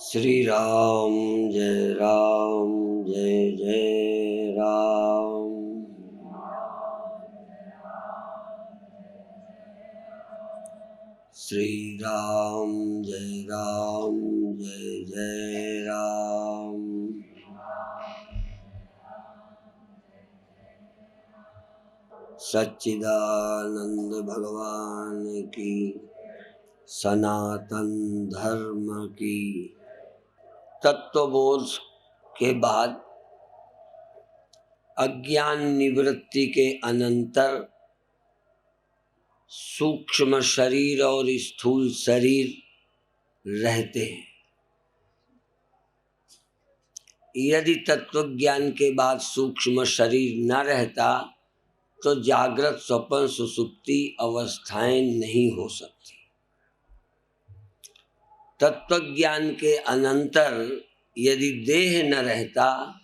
श्री राम जय जय राम। श्री राम जय जय राम। सच्चिदानंद भगवान की, सनातन धर्म की। तत्वबोध के बाद अज्ञान निवृत्ति के अनंतर सूक्ष्म शरीर और स्थूल शरीर रहते हैं। यदि तत्वज्ञान के बाद सूक्ष्म शरीर न रहता तो जागृत स्वप्न सुषुप्ति अवस्थाएं नहीं हो सकती। तत्वज्ञान के अनंतर यदि देह न रहता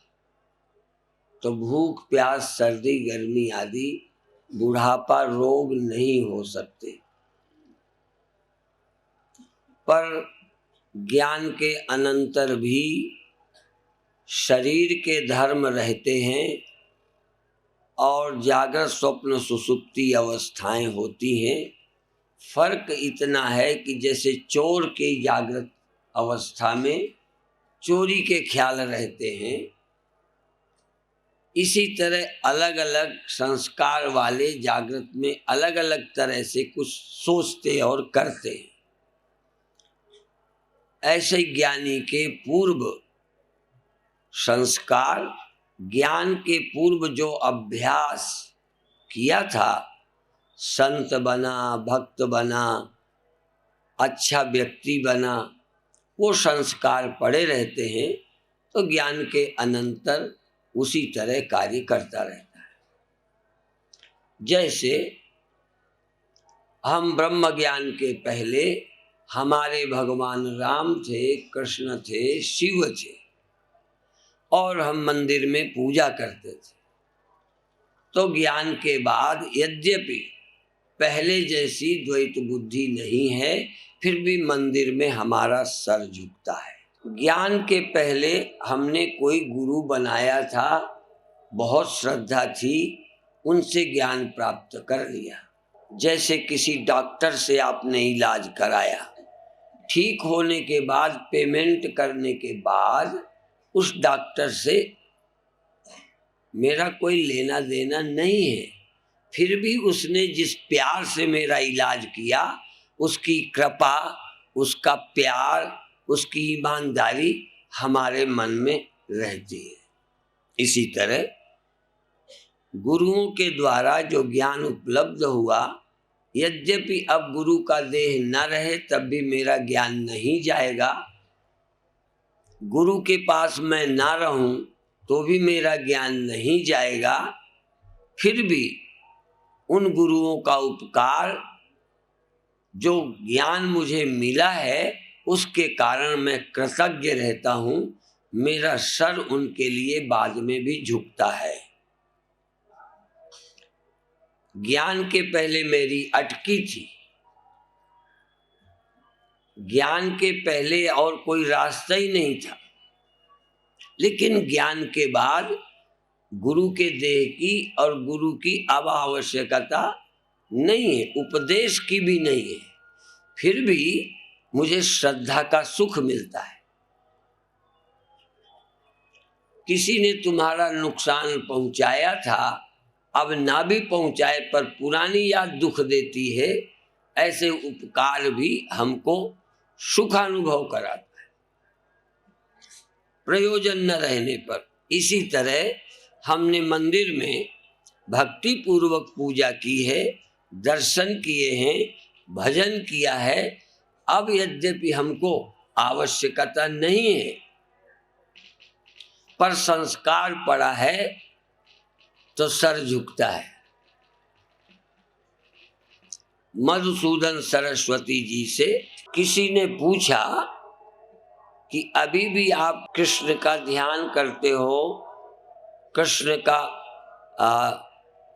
तो भूख प्यास सर्दी गर्मी आदि बुढ़ापा रोग नहीं हो सकते। पर ज्ञान के अनंतर भी शरीर के धर्म रहते हैं और जागृत स्वप्न सुषुप्ति अवस्थाएं होती हैं। फर्क इतना है कि जैसे चोर के जागृत अवस्था में चोरी के ख्याल रहते हैं, इसी तरह अलग अलग संस्कार वाले जागृत में अलग अलग तरह से कुछ सोचते और करते हैं। ऐसे ज्ञानी के पूर्व संस्कार, ज्ञान के पूर्व जो अभ्यास किया था, संत बना, भक्त बना, अच्छा व्यक्ति बना, वो संस्कार पड़े रहते हैं तो ज्ञान के अनंतर उसी तरह कार्य करता रहता है। जैसे हम ब्रह्म ज्ञान के पहले हमारे भगवान राम थे, कृष्ण थे, शिव थे और हम मंदिर में पूजा करते थे। तो ज्ञान के बाद यद्यपि पहले जैसी द्वैत बुद्धि नहीं है, फिर भी मंदिर में हमारा सर झुकता है। ज्ञान के पहले हमने कोई गुरु बनाया था, बहुत श्रद्धा थी, उनसे ज्ञान प्राप्त कर लिया। जैसे किसी डॉक्टर से आपने इलाज कराया, ठीक होने के बाद पेमेंट करने के बाद उस डॉक्टर से मेरा कोई लेना देना नहीं है, फिर भी उसने जिस प्यार से मेरा इलाज किया, उसकी कृपा, उसका प्यार, उसकी ईमानदारी हमारे मन में रहती है। इसी तरह गुरुओं के द्वारा जो ज्ञान उपलब्ध हुआ, यद्यपि अब गुरु का देह न रहे तब भी मेरा ज्ञान नहीं जाएगा। गुरु के पास मैं ना रहूं तो भी मेरा ज्ञान नहीं जाएगा। फिर भी उन गुरुओं का उपकार, जो ज्ञान मुझे मिला है, उसके कारण मैं कृतज्ञ रहता हूं। मेरा सर उनके लिए बाद में भी झुकता है। ज्ञान के पहले मेरी अटकी थी, ज्ञान के पहले और कोई रास्ता ही नहीं था। लेकिन ज्ञान के बाद गुरु के देह की और गुरु की अब आवश्यकता नहीं है, उपदेश की भी नहीं है, फिर भी मुझे श्रद्धा का सुख मिलता है। किसी ने तुम्हारा नुकसान पहुंचाया था, अब ना भी पहुंचाए पर पुरानी याद दुख देती है। ऐसे उपकार भी हमको सुख अनुभव कराता है, प्रयोजन न रहने पर। इसी तरह हमने मंदिर में भक्ति पूर्वक पूजा की है, दर्शन किए हैं, भजन किया है। अब यद्यपि हमको आवश्यकता नहीं है, पर संस्कार पड़ा है तो सर झुकता है। मधुसूदन सरस्वती जी से किसी ने पूछा कि अभी भी आप कृष्ण का ध्यान करते हो, कृष्ण का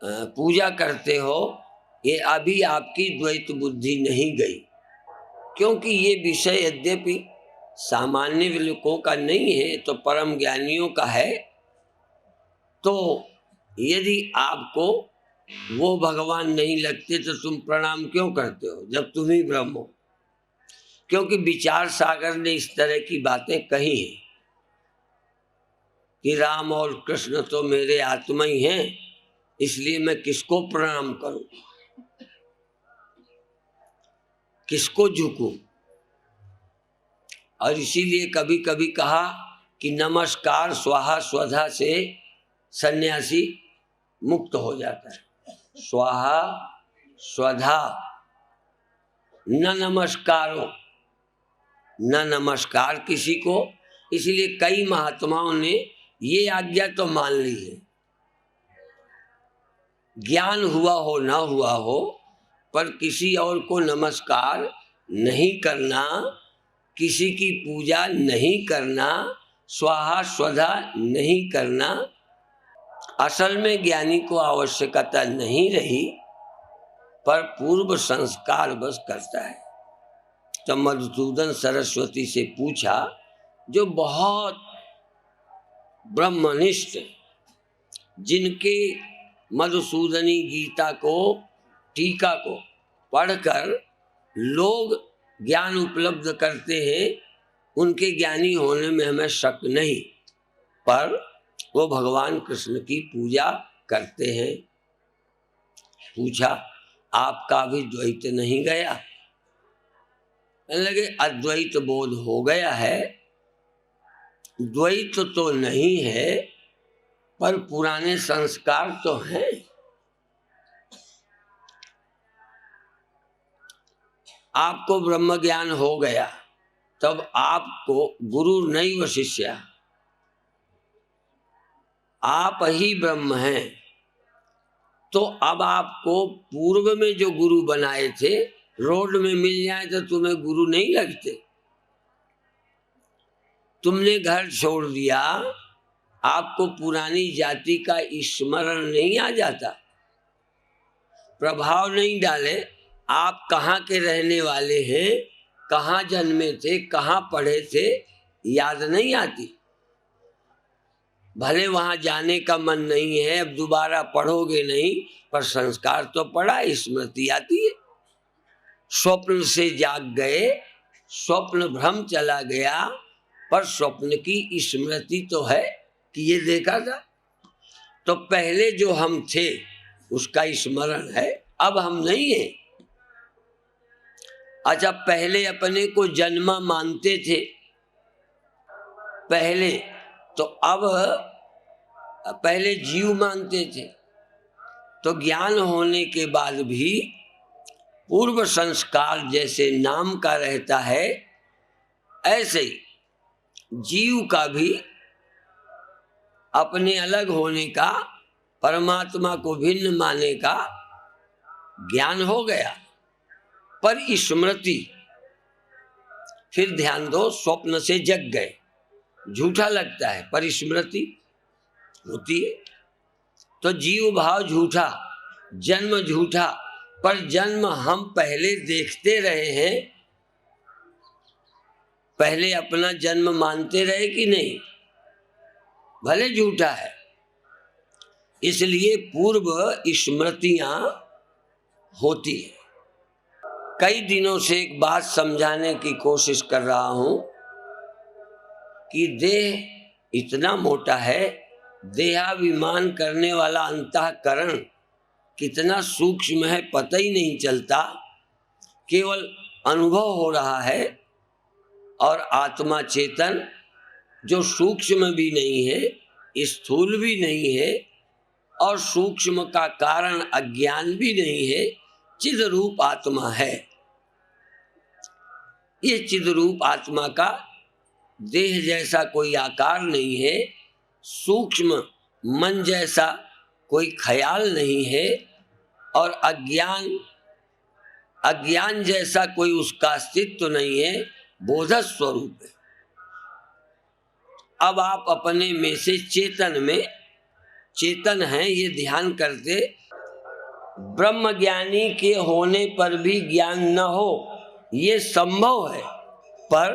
पूजा करते हो, ये अभी आपकी द्वैत बुद्धि नहीं गई? क्योंकि ये विषय यद्यपि सामान्य लोगों का नहीं है तो परम ज्ञानियों का है। तो यदि आपको वो भगवान नहीं लगते तो तुम प्रणाम क्यों करते हो जब तुम ही ब्रह्म हो? क्योंकि विचार सागर ने इस तरह की बातें कही हैं कि राम और कृष्ण तो मेरे आत्मा ही हैं, इसलिए मैं किसको प्रणाम करूं, किसको झुकूं। और इसीलिए कभी कभी कहा कि नमस्कार स्वाहा स्वधा से सन्यासी मुक्त हो जाता है। स्वाहा स्वधा, न नमस्कारो, न नमस्कार किसी को। इसलिए कई महात्माओं ने ये आज्ञा तो मान ली है, ज्ञान हुआ हो ना हुआ हो, पर किसी और को नमस्कार नहीं करना, किसी की पूजा नहीं करना, स्वाहा स्वधा नहीं करना। असल में ज्ञानी को आवश्यकता नहीं रही, पर पूर्व संस्कार बस करता है। तो मधुसूदन सरस्वती से पूछा, जो बहुत ब्रह्मनिष्ठ, जिनके मधुसूदनी गीता को, टीका को पढ़कर लोग ज्ञान उपलब्ध करते हैं, उनके ज्ञानी होने में हमें शक नहीं, पर वो भगवान कृष्ण की पूजा करते हैं। पूछा, आपका भी द्वैत नहीं गया? लगे अद्वैत बोध हो गया है, द्वैत तो नहीं है, पर पुराने संस्कार तो हैं। आपको ब्रह्म ज्ञान हो गया, तब आपको गुरु नहीं व शिष्य, आप ही ब्रह्म हैं। तो अब आपको पूर्व में जो गुरु बनाए थे, रोड में मिल जाए तो तुम्हें गुरु नहीं लगते? तुमने घर छोड़ दिया, आपको पुरानी जाति का स्मरण नहीं आ जाता? प्रभाव नहीं डाले, आप कहाँ के रहने वाले हैं, कहाँ जन्मे थे, कहाँ पढ़े थे, याद नहीं आती? भले वहां जाने का मन नहीं है, अब दोबारा पढ़ोगे नहीं, पर संस्कार तो पड़ा, स्मृति आती है। स्वप्न से जाग गए, स्वप्न भ्रम चला गया, पर स्वप्न की स्मृति तो है कि ये देखा था। तो पहले जो हम थे उसका स्मरण है, अब हम नहीं है। अच्छा, पहले अपने को जन्मा मानते थे पहले, तो अब पहले जीव मानते थे। तो ज्ञान होने के बाद भी पूर्व संस्कार जैसे नाम का रहता है, ऐसे ही जीव का भी अपने अलग होने का, परमात्मा को भिन्न मानने का ज्ञान हो गया, पर स्मृति, फिर ध्यान दो, स्वप्न से जग गए, झूठा लगता है पर स्मृति होती है। तो जीव भाव झूठा, जन्म झूठा, पर जन्म हम पहले देखते रहे हैं। पहले अपना जन्म मानते रहे कि नहीं? भले झूठा है, इसलिए पूर्व स्मृतियां होती है। कई दिनों से एक बात समझाने की कोशिश कर रहा हूं कि देह इतना मोटा है, देहाभिमान करने वाला अंतःकरण कितना सूक्ष्म है पता ही नहीं चलता, केवल अनुभव हो रहा है। और आत्मा चेतन जो सूक्ष्म भी नहीं है, स्थूल भी नहीं है, और सूक्ष्म का कारण अज्ञान भी नहीं है, चिद्रूप आत्मा है। ये चिद्रूप आत्मा का देह जैसा कोई आकार नहीं है, सूक्ष्म मन जैसा कोई ख्याल नहीं है, और अज्ञान जैसा कोई उसका अस्तित्व नहीं है, बोध स्वरूप है। अब आप अपने में से चेतन हैं, ये ध्यान करते, ब्रह्म ज्ञानी के होने पर भी ज्ञान न हो ये संभव है, पर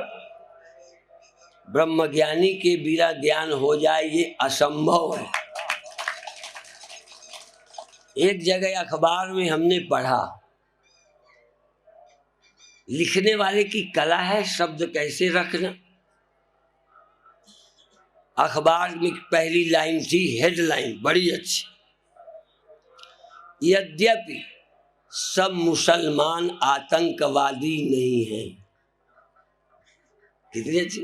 ब्रह्मज्ञानी के बिना ज्ञान हो जाए ये असंभव है। एक जगह अखबार में हमने पढ़ा, लिखने वाले की कला है शब्द कैसे रखना। अखबार में पहली लाइन थी, हेडलाइन बड़ी अच्छी, यद्यपि सब मुसलमान आतंकवादी नहीं हैं। कितनी अच्छी,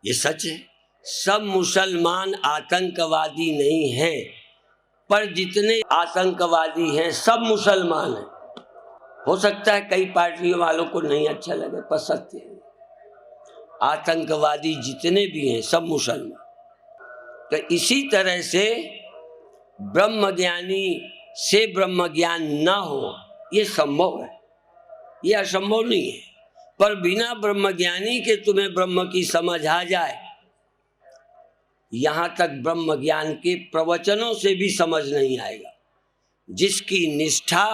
ये सच है। सब मुसलमान आतंकवादी नहीं हैं, पर जितने आतंकवादी हैं सब मुसलमान हैं। हो सकता है कई पार्टियों वालों को नहीं अच्छा लगे, पर सत्य है, आतंकवादी जितने भी हैं सब मुसलमान। तो इसी तरह से ब्रह्मज्ञानी से ब्रह्म ज्ञान ना हो ये संभव है, ये असंभव नहीं है। पर बिना ब्रह्मज्ञानी के तुम्हें ब्रह्म की समझ आ जाए, यहां तक ब्रह्म ज्ञान के प्रवचनों से भी समझ नहीं आएगा। जिसकी निष्ठा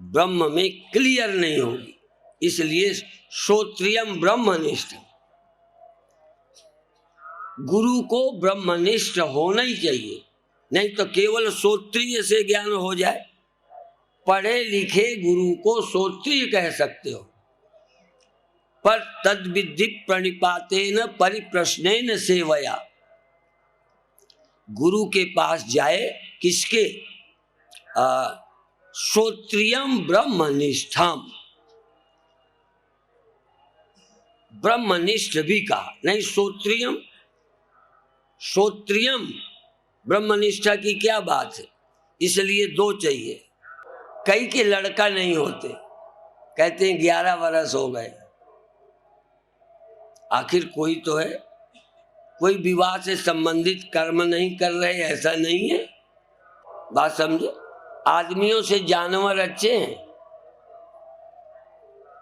ब्रह्म में क्लियर नहीं होगी, इसलिए श्रोत्रियम ब्रह्मनिष्ठ, गुरु को ब्रह्मनिष्ठ होना ही चाहिए। नहीं तो केवल श्रोत्रिय से ज्ञान हो जाए, पढ़े लिखे गुरु को श्रोत्रिय कह सकते हो, पर तद्विधि प्रणिपातेन परिप्रश्नेन सेवया, गुरु के पास जाए किसके, श्रोत्रियम ब्रह्मनिष्ठम, ब्रह्मनिष्ठ भी कहा, नहीं श्रोत्रियम, श्रोत्रियम ब्रह्मनिष्ठा की क्या बात है। इसलिए दो चाहिए। कई के लड़का नहीं होते, कहते हैं 11 वर्ष हो गए, आखिर कोई तो है, कोई विवाह से संबंधित कर्म नहीं कर रहे, ऐसा नहीं है। बात समझे, आदमियों से जानवर अच्छे हैं,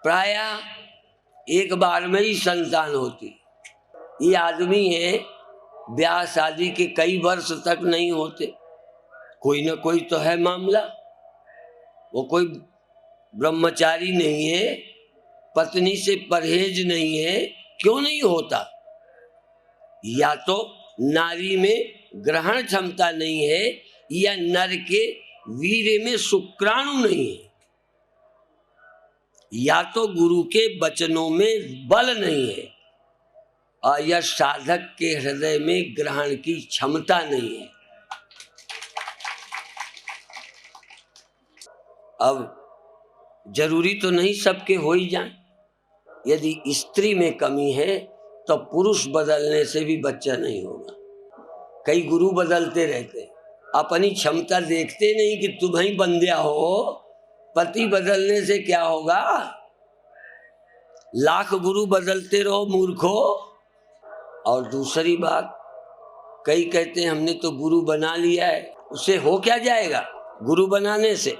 प्रायः एक बार में ही संतान होती। ये आदमी है ब्याह शादी के कई वर्ष तक नहीं होते, कोई ना कोई तो है मामला। वो कोई ब्रह्मचारी नहीं है, पत्नी से परहेज नहीं है, क्यों नहीं होता? या तो नारी में ग्रहण क्षमता नहीं है, या नर के वीर्य में शुक्राणु नहीं है, या तो गुरु के वचनों में बल नहीं है, और या साधक के हृदय में ग्रहण की क्षमता नहीं है। अब जरूरी तो नहीं सबके हो ही जाए। यदि स्त्री में कमी है तो पुरुष बदलने से भी बच्चा नहीं होगा। कई गुरु बदलते रहते, अपनी क्षमता देखते नहीं कि तुम ही बंध्या हो, पति बदलने से क्या होगा। लाख गुरु बदलते रहो मूर्खो। और दूसरी बात, कई कहते हैं हमने तो गुरु बना लिया है, उससे हो क्या जाएगा गुरु बनाने से।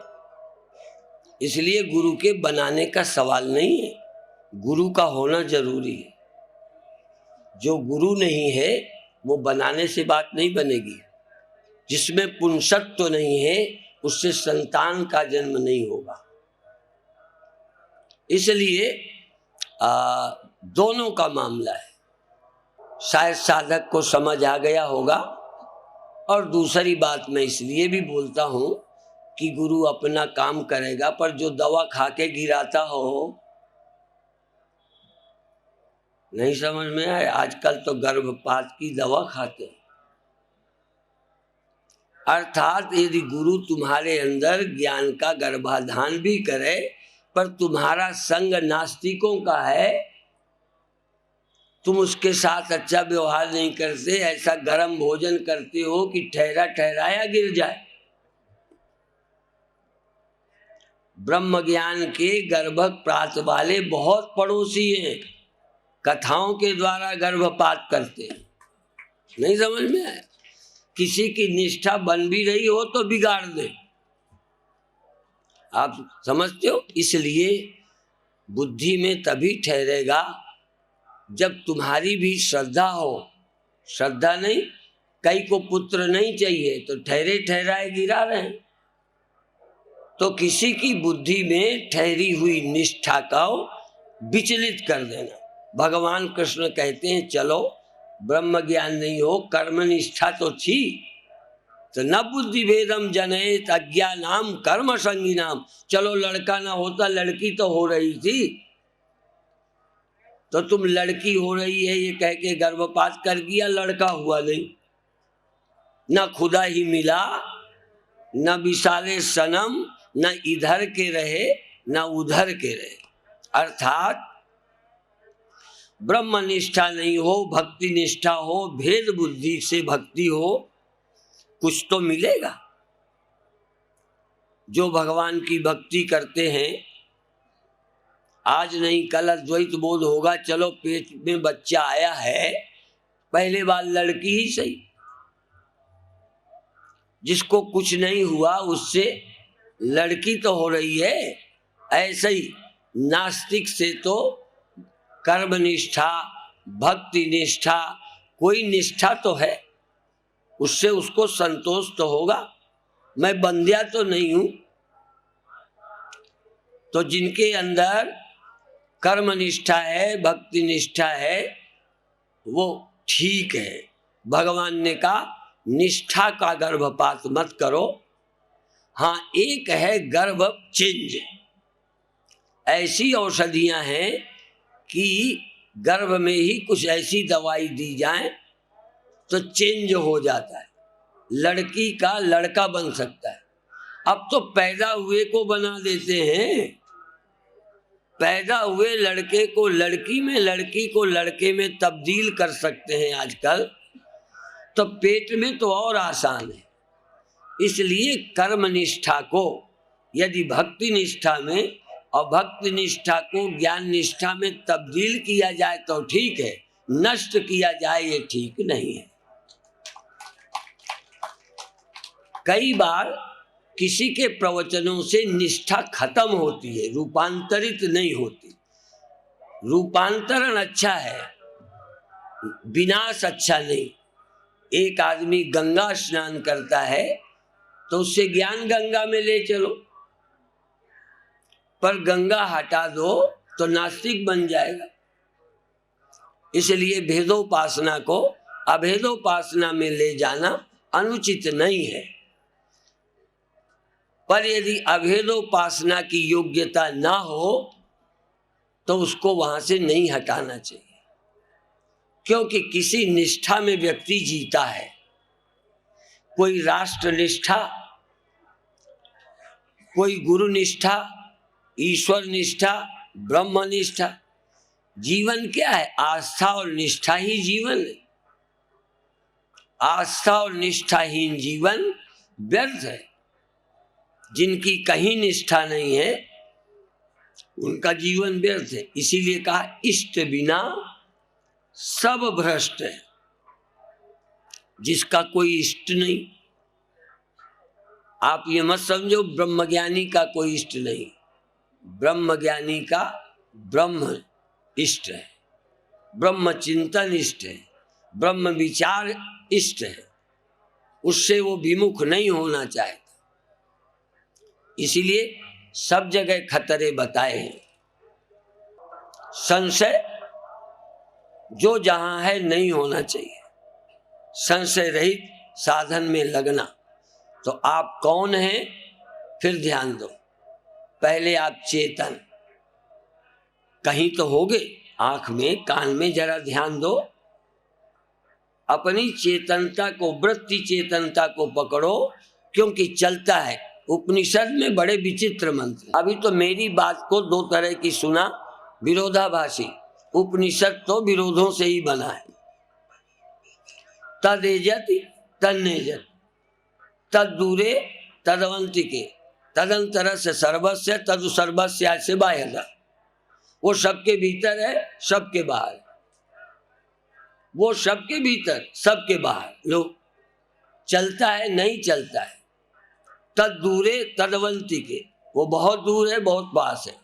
इसलिए गुरु के बनाने का सवाल नहीं है, गुरु का होना जरूरी है। जो गुरु नहीं है वो बनाने से बात नहीं बनेगी। जिसमें पुंसत्व तो नहीं है उससे संतान का जन्म नहीं होगा। इसलिए दोनों का मामला है। शायद साधक को समझ आ गया होगा। और दूसरी बात मैं इसलिए भी बोलता हूँ कि गुरु अपना काम करेगा, पर जो दवा खा के गिराता हो, नहीं समझ में आए। आजकल तो गर्भपात की दवा खाते हैं। अर्थात यदि गुरु तुम्हारे अंदर ज्ञान का गर्भाधान भी करे, पर तुम्हारा संग नास्तिकों का है, तुम उसके साथ अच्छा व्यवहार नहीं करते, ऐसा गर्म भोजन करते हो कि ठहरा ठहराया गिर जाए। ब्रह्म ज्ञान के गर्भपात वाले बहुत पड़ोसी हैं, कथाओं के द्वारा गर्भपात करते हैं। नहीं समझ में आया। किसी की निष्ठा बन भी रही हो तो बिगाड़ दे, आप समझते हो। इसलिए बुद्धि में तभी ठहरेगा जब तुम्हारी भी श्रद्धा हो। श्रद्धा नहीं, कई को पुत्र नहीं चाहिए तो ठहरे ठहराए गिरा रहे हैं। तो किसी की बुद्धि में ठहरी हुई निष्ठा का विचलित कर देना। भगवान कृष्ण कहते हैं चलो ब्रह्म ज्ञान नहीं हो, कर्म निष्ठा तो थी, तो न बुद्धि भेदम जनेत अज्ञानाम कर्म संगीनाम। चलो लड़का ना होता, लड़की तो हो रही थी, तो तुम लड़की हो रही है ये कह के गर्भपात कर दिया, लड़का हुआ नहीं। न खुदा ही मिला, न विशाले सनम, न इधर के रहे न उधर के रहे। अर्थात ब्रह्म निष्ठा नहीं हो, भक्ति निष्ठा हो, भेद बुद्धि से भक्ति हो, कुछ तो मिलेगा। जो भगवान की भक्ति करते हैं, आज नहीं कल अद्वैत बोध होगा, चलो पेट में बच्चा आया है, पहले बार लड़की ही सही, जिसको कुछ नहीं हुआ उससे लड़की तो हो रही है। ऐसे ही नास्तिक से तो कर्म निष्ठा, भक्ति निष्ठा, कोई निष्ठा तो है, उससे उसको संतोष तो होगा। मैं बंध्या तो नहीं हूं। तो जिनके अंदर कर्म निष्ठा है, भक्ति निष्ठा है, वो ठीक है। भगवान ने कहा निष्ठा का गर्भपात मत करो। हाँ, एक है गर्भ चेंज। ऐसी औषधियां हैं कि गर्भ में ही कुछ ऐसी दवाई दी जाए तो चेंज हो जाता है, लड़की का लड़का बन सकता है। अब तो पैदा हुए को बना देते हैं, पैदा हुए लड़के को लड़की में, लड़की को लड़के में तब्दील कर सकते हैं आजकल। तो पेट में तो और आसान है। इसलिए कर्म निष्ठा को यदि भक्ति निष्ठा में और भक्ति निष्ठा को ज्ञान निष्ठा में तब्दील किया जाए तो ठीक है, नष्ट किया जाए ये ठीक नहीं है। कई बार किसी के प्रवचनों से निष्ठा खत्म होती है, रूपांतरित नहीं होती। रूपांतरण अच्छा है, विनाश अच्छा नहीं। एक आदमी गंगा स्नान करता है तो उससे ज्ञान गंगा में ले चलो, पर गंगा हटा दो तो नास्तिक बन जाएगा। इसलिए भेदोपासना को अभेदोपासना में ले जाना अनुचित नहीं है। पर यदि अभेदोपासना की योग्यता ना हो तो उसको वहां से नहीं हटाना चाहिए, क्योंकि किसी निष्ठा में व्यक्ति जीता है। कोई राष्ट्र निष्ठा, कोई गुरु निष्ठा, ईश्वर निष्ठा, ब्रह्म निष्ठा। जीवन क्या है? आस्था और निष्ठा ही जीवन है। आस्था और निष्ठाहीन जीवन व्यर्थ है। जिनकी कहीं निष्ठा नहीं है उनका जीवन व्यर्थ है। इसीलिए कहा इष्ट बिना सब भ्रष्ट है। जिसका कोई इष्ट नहीं, आप ये मत समझो ब्रह्मज्ञानी का कोई इष्ट नहीं। ब्रह्मज्ञानी का ब्रह्म इष्ट है, ब्रह्म चिंतन इष्ट है, ब्रह्म विचार इष्ट है। उससे वो विमुख नहीं होना चाहता। इसीलिए सब जगह खतरे बताए हैं। संशय जो जहां है नहीं होना चाहिए। संशय रहित साधन में लगना। तो आप कौन हैं फिर ध्यान दो। पहले आप चेतन, कहीं तो होगे, आंख में कान में जरा ध्यान दो। अपनी चेतनता को, वृत्ति चेतनता को पकड़ो, क्योंकि चलता है। उपनिषद में बड़े विचित्र मंत्र। अभी तो मेरी बात को दो तरह की सुना, विरोधाभासी। उपनिषद तो विरोधों से ही बना है। तदेजति तन्नेजति, तद्दूरे तदवंतिके, तदंतर से सर्वस्य, तदु सर्वस्य से बाह्यता। वो सबके भीतर है, सबके बाहर। वो सबके भीतर, सबके बाहर। लो, चलता है नहीं चलता है। तद दूरे तदवंतिके, वो बहुत दूर है बहुत पास है।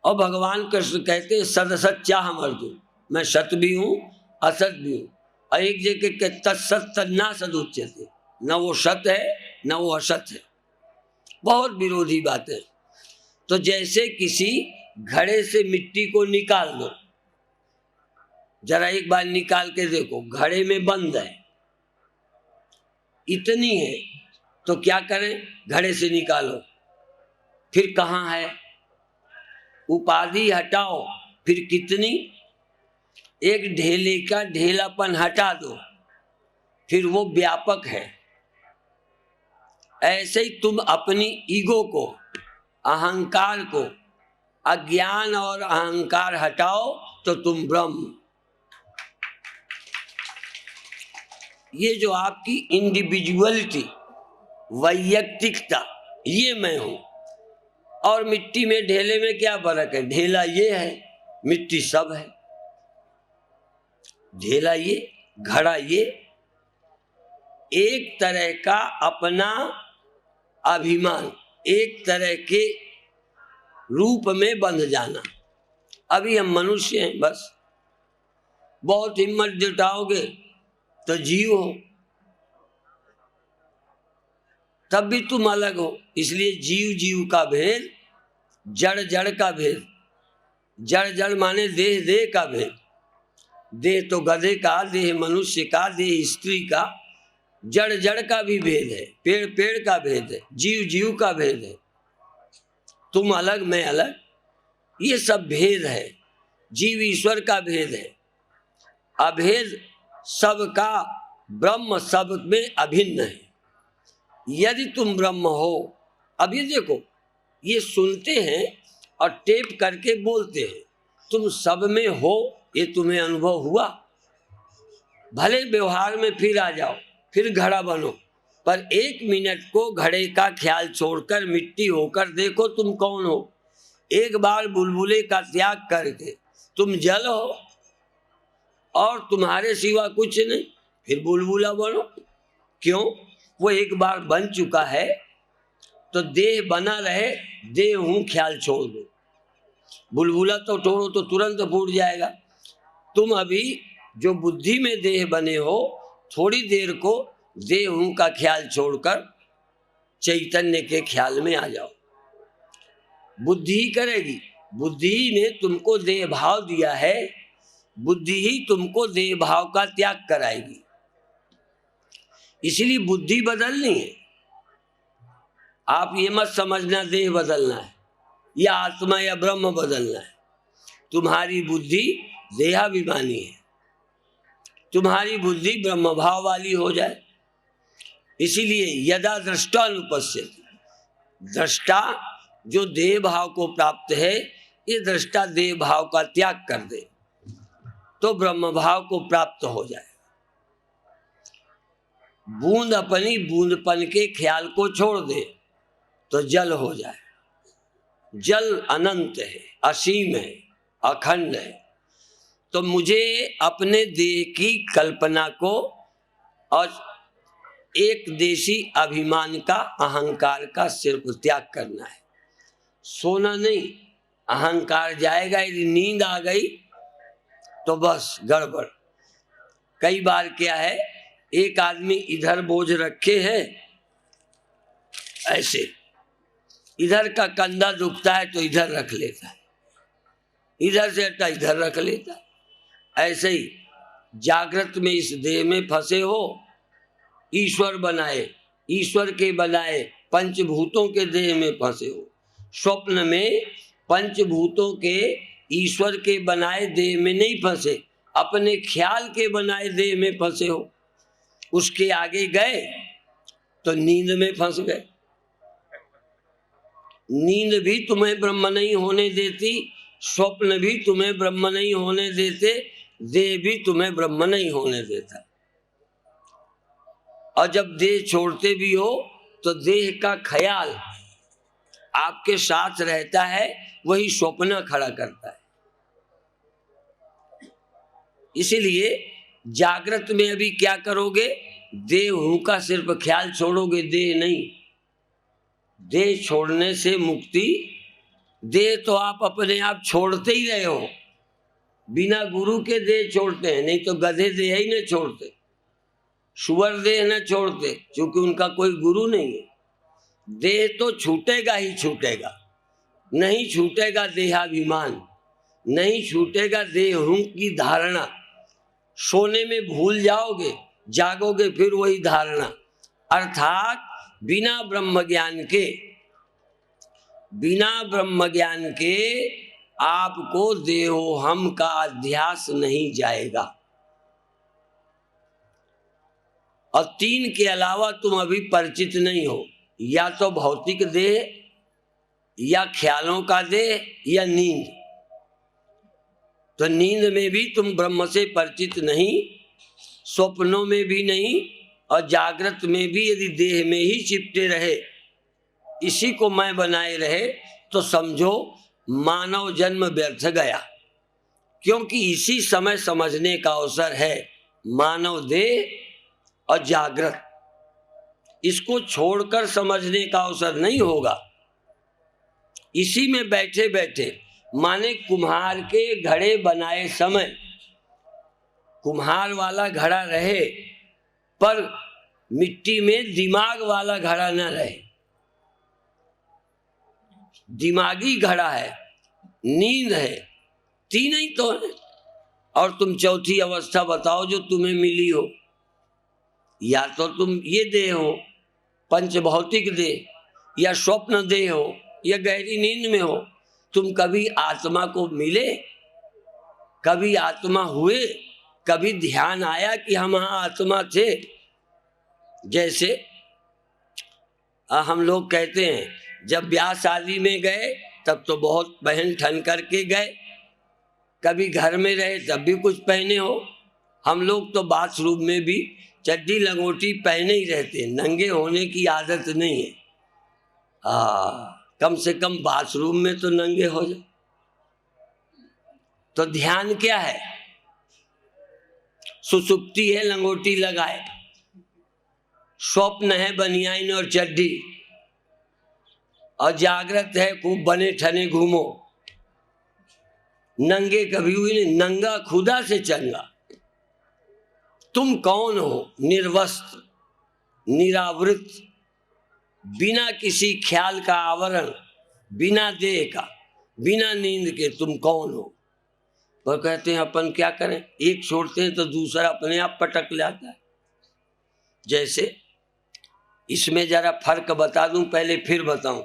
और भगवान कृष्ण कहते सदसत चाहम अर्जुन, मैं सत भी हूं असत भी हूं। और एक जगह के तत्सत तन्ना सदुच्यते, न वो सत है न वो असत है। बहुत विरोधी बातें। तो जैसे किसी घड़े से मिट्टी को निकाल दो, जरा एक बार निकाल के देखो, घड़े में बंद है, इतनी है, तो क्या करें, घड़े से निकालो, फिर कहाँ है, उपाधि हटाओ, फिर कितनी, एक ढेले का ढेलापन हटा दो, फिर वो व्यापक है। ऐसे ही तुम अपनी ईगो को, अहंकार को, अज्ञान और अहंकार हटाओ तो तुम ब्रह्म। ये जो आपकी इंडिविजुअलिटी, वैयक्तिकता, ये मैं हूं। और मिट्टी में ढेले में क्या फर्क है, ढेला ये है, मिट्टी सब है, ढेला ये, घड़ा ये, एक तरह का अपना अभिमान, एक तरह के रूप में बंध जाना। अभी हम मनुष्य हैं, बस बहुत हिम्मत जुटाओगे तो जीव हो, तब भी तुम अलग हो। इसलिए जीव जीव का भेद, जड़ जड़ का भेद, जड़ जड़ माने देह देह का भेद, देह तो गधे का, देह मनुष्य का, देह स्त्री का, जड़ जड़ का भी भेद है, पेड़ पेड़ का भेद है, जीव जीव का भेद है, तुम अलग मैं अलग, ये सब भेद है। जीव ईश्वर का भेद है, अभेद सबका, ब्रह्म सब में अभिन्न है। यदि तुम ब्रह्म हो, अब ये देखो, ये सुनते हैं और टेप करके बोलते हैं, तुम सब में हो, ये तुम्हें अनुभव हुआ। भले व्यवहार में फिर आ जाओ, फिर घड़ा बनो, पर एक मिनट को घड़े का ख्याल छोड़कर मिट्टी होकर देखो तुम कौन हो। एक बार बुलबुले का त्याग करके तुम जल हो और तुम्हारे सिवा कुछ नहीं, फिर बुलबुला बनो। क्यों? वो एक बार बन चुका है, तो देह बना रहे, देह हूं ख्याल छोड़ दो। बुलबुला तो तोड़ो तो तुरंत फूट जाएगा। तुम अभी जो बुद्धि में देह बने हो, थोड़ी देर को देह हूं का ख्याल छोड़कर चैतन्य के ख्याल में आ जाओ। बुद्धि ही करेगी, बुद्धि ही ने तुमको देह भाव दिया है, बुद्धि ही तुमको देह भाव का त्याग कराएगी। इसलिए बुद्धि बदलनी है। आप ये मत समझना देह बदलना है या आत्मा या ब्रह्म बदलना है। तुम्हारी बुद्धि देहाभिमानी है, तुम्हारी बुद्धि ब्रह्म भाव वाली हो जाए। इसीलिए यदा दृष्टा अनुपश्यति, दृष्टा जो देह भाव को प्राप्त है, ये दृष्टा देह भाव का त्याग कर दे तो ब्रह्म भाव को प्राप्त हो जाए। बूंद अपनी बूंदपन के ख्याल को छोड़ दे तो जल हो जाए। जल अनंत है, असीम है, अखंड है। तो मुझे अपने देह की कल्पना को और एक देशी अभिमान का, अहंकार का सिर्फ त्याग करना है। सोना नहीं, अहंकार जाएगा। यदि नींद आ गई तो बस गड़बड़। कई बार क्या है, एक आदमी इधर बोझ रखे है, ऐसे इधर का कंधा दुखता है तो इधर रख लेता है, इधर से हटा इधर रख लेता है। ऐसे ही जागृत में इस देह में फंसे हो, ईश्वर बनाए, ईश्वर के बनाए पंचभूतों के देह में फंसे हो। स्वप्न में पंचभूतों के, ईश्वर के बनाए देह में नहीं फंसे, अपने ख्याल के बनाए देह में फंसे हो। उसके आगे गए तो नींद में फंस गए। नींद भी तुम्हें ब्रह्म नहीं होने देती, स्वप्न भी तुम्हें ब्रह्म नहीं होने देते, देह भी तुम्हें ब्रह्म नहीं होने देता। और जब देह छोड़ते भी हो तो देह का ख्याल आपके साथ रहता है, वही स्वप्न खड़ा करता है। इसीलिए जागृत में अभी क्या करोगे, देह हूं का सिर्फ ख्याल छोड़ोगे, देह नहीं। देह छोड़ने से मुक्ति, देह तो आप अपने आप छोड़ते ही रहे हो, बिना गुरु के देह छोड़ते हैं, नहीं तो गधे देह ही न छोड़ते, सुअर देह न छोड़ते, क्योंकि उनका कोई गुरु नहीं है। देह तो छूटेगा ही छूटेगा, नहीं छूटेगा देहाभिमान, नहीं छूटेगा देहूं की धारणा। सोने में भूल जाओगे, जागोगे फिर वही धारणा। अर्थात बिना ब्रह्म ज्ञान के आपको देहोहम का अध्यास नहीं जाएगा। और तीन के अलावा तुम अभी परिचित नहीं हो, या तो भौतिक देह, या ख्यालों का देह, या नींद। तो नींद में भी तुम ब्रह्म से परिचित नहीं, स्वप्नों में भी नहीं, और जागृत में भी यदि देह में ही चिपटे रहे, इसी को मैं बनाए रहे, तो समझो मानव जन्म व्यर्थ गया। क्योंकि इसी समय समझने का अवसर है मानव देह और जागृत। इसको छोड़कर समझने का अवसर नहीं होगा। इसी में बैठे बैठे, माने कुम्हार के घड़े बनाए समय कुम्हार वाला घड़ा रहे, पर मिट्टी में दिमाग वाला घड़ा न रहे। दिमागी घड़ा है, नींद है, तीन ही तो है। और तुम चौथी अवस्था बताओ जो तुम्हें मिली हो। या तो तुम ये देह हो, पंच भौतिक देह, या स्वप्न देह हो, या गहरी नींद में हो। तुम कभी आत्मा को मिले, कभी आत्मा हुए, कभी ध्यान आया कि हम हाँ आत्मा थे। जैसे हम लोग कहते हैं जब ब्याह शादी में गए तब तो बहुत पहन ठन करके गए, कभी घर में रहे तब भी कुछ पहने हो। हम लोग तो बाथरूम में भी चड्डी लंगोटी पहने ही रहते, नंगे होने की आदत नहीं है। कम से कम बाथरूम में तो नंगे हो जाए। तो ध्यान क्या है? सुसुप्ति है लंगोटी लगाए, स्वप्न है बनियाइन और चड्डी, और जागृत है खूब बने ठने घूमो। नंगे कभी हुई नहीं, नंगा खुदा से चंगा। तुम कौन हो? निर्वस्त्र, निरावृत, बिना किसी ख्याल का आवरण, बिना देह का, बिना नींद के तुम कौन हो? पर कहते हैं अपन क्या करें, एक छोड़ते हैं तो दूसरा अपने आप पटक लाता है। जैसे इसमें जरा फर्क बता दूं, पहले फिर बताऊं।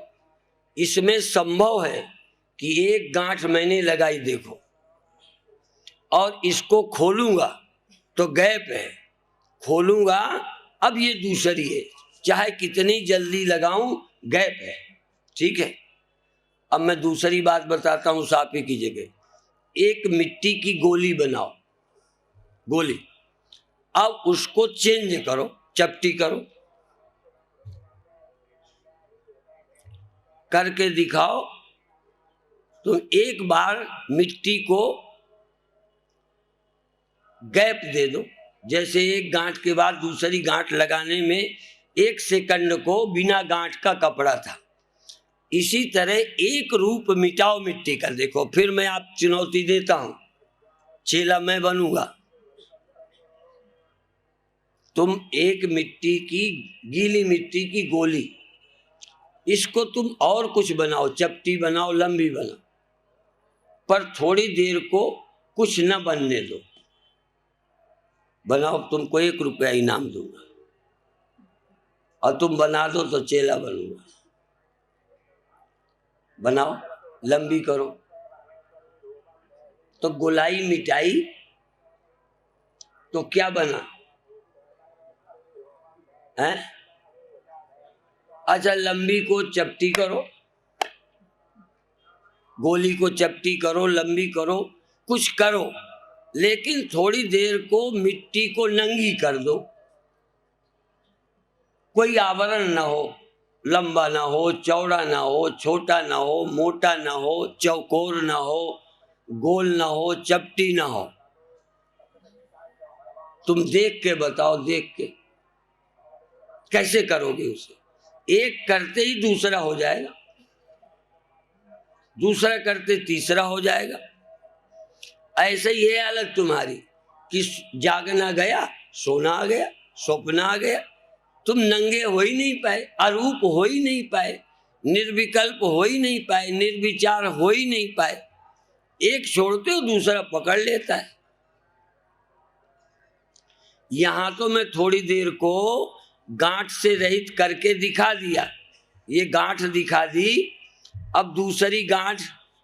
इसमें संभव है कि एक गांठ मैंने लगाई, देखो, और इसको खोलूंगा तो गैप है, खोलूंगा अब ये दूसरी है, चाहे कितनी जल्दी लगाऊं गैप है। ठीक है, अब मैं दूसरी बात बताता हूं साफे की जगह। एक मिट्टी की गोली बनाओ, गोली, अब उसको चेंज करो, चपटी करो, करके दिखाओ। तो एक बार मिट्टी को गैप दे दो, जैसे एक गांठ के बाद दूसरी गांठ लगाने में 1 सेकंड को बिना गांठ का कपड़ा था। इसी तरह एक रूप मिटाओ मिट्टी का। देखो, फिर मैं आप चुनौती देता हूं, चेला मैं बनूंगा। तुम एक मिट्टी की, गीली मिट्टी की गोली, इसको तुम और कुछ बनाओ, चपटी बनाओ, लंबी बनाओ, पर थोड़ी देर को कुछ न बनने दो। बनाओ, तुमको 1 रुपया इनाम दूंगा, और तुम बना दो तो चेला बनूंगा। बनाओ, लंबी करो, तो गोलाई मिटाई तो क्या बना है? अच्छा, लंबी को चपटी करो, गोली को चपटी करो, लंबी करो, कुछ करो, लेकिन थोड़ी देर को मिट्टी को नंगी कर दो। कोई आवरण ना हो, लंबा ना हो, चौड़ा ना हो, छोटा ना हो, मोटा ना हो, चौकोर ना हो, गोल ना हो, चपटी ना हो। तुम देख के बताओ, देख के कैसे करोगे उसे? एक करते ही दूसरा हो जाएगा, दूसरा करते तीसरा हो जाएगा। ऐसे ही है हालत तुम्हारी कि जागना गया, सोना आ गया, स्वप्न आ गया, तुम नंगे हो ही नहीं पाए, अरूप हो ही नहीं पाए। निर्विकल्प हो ही नहीं पाए, निर्विचार हो ही नहीं पाए। एक छोड़ते हो दूसरा पकड़ लेता है। यहां तो मैं थोड़ी देर को गांठ से रहित करके दिखा दिया, ये गांठ दिखा दी, अब दूसरी गांठ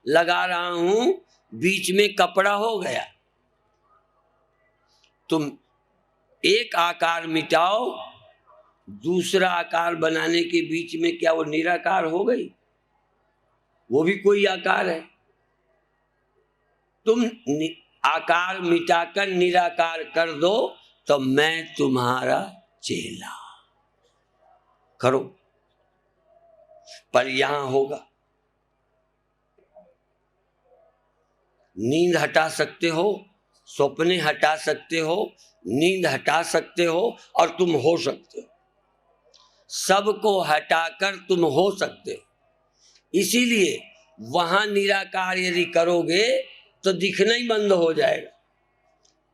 लगा रहा हूं, बीच में कपड़ा हो गया। तुम एक आकार मिटाओ, दूसरा आकार बनाने के बीच में क्या वो निराकार हो गई? वो भी कोई आकार है। तुम आकार मिटाकर निराकार कर दो तो मैं तुम्हारा चेला। करो, पर यहां होगा। नींद हटा सकते हो, सपने हटा सकते हो, नींद हटा सकते हो और तुम हो सकते हो। सबको हटाकर तुम हो सकते हो। इसीलिए वहां निराकार यदि करोगे तो दिखना ही बंद हो जाएगा,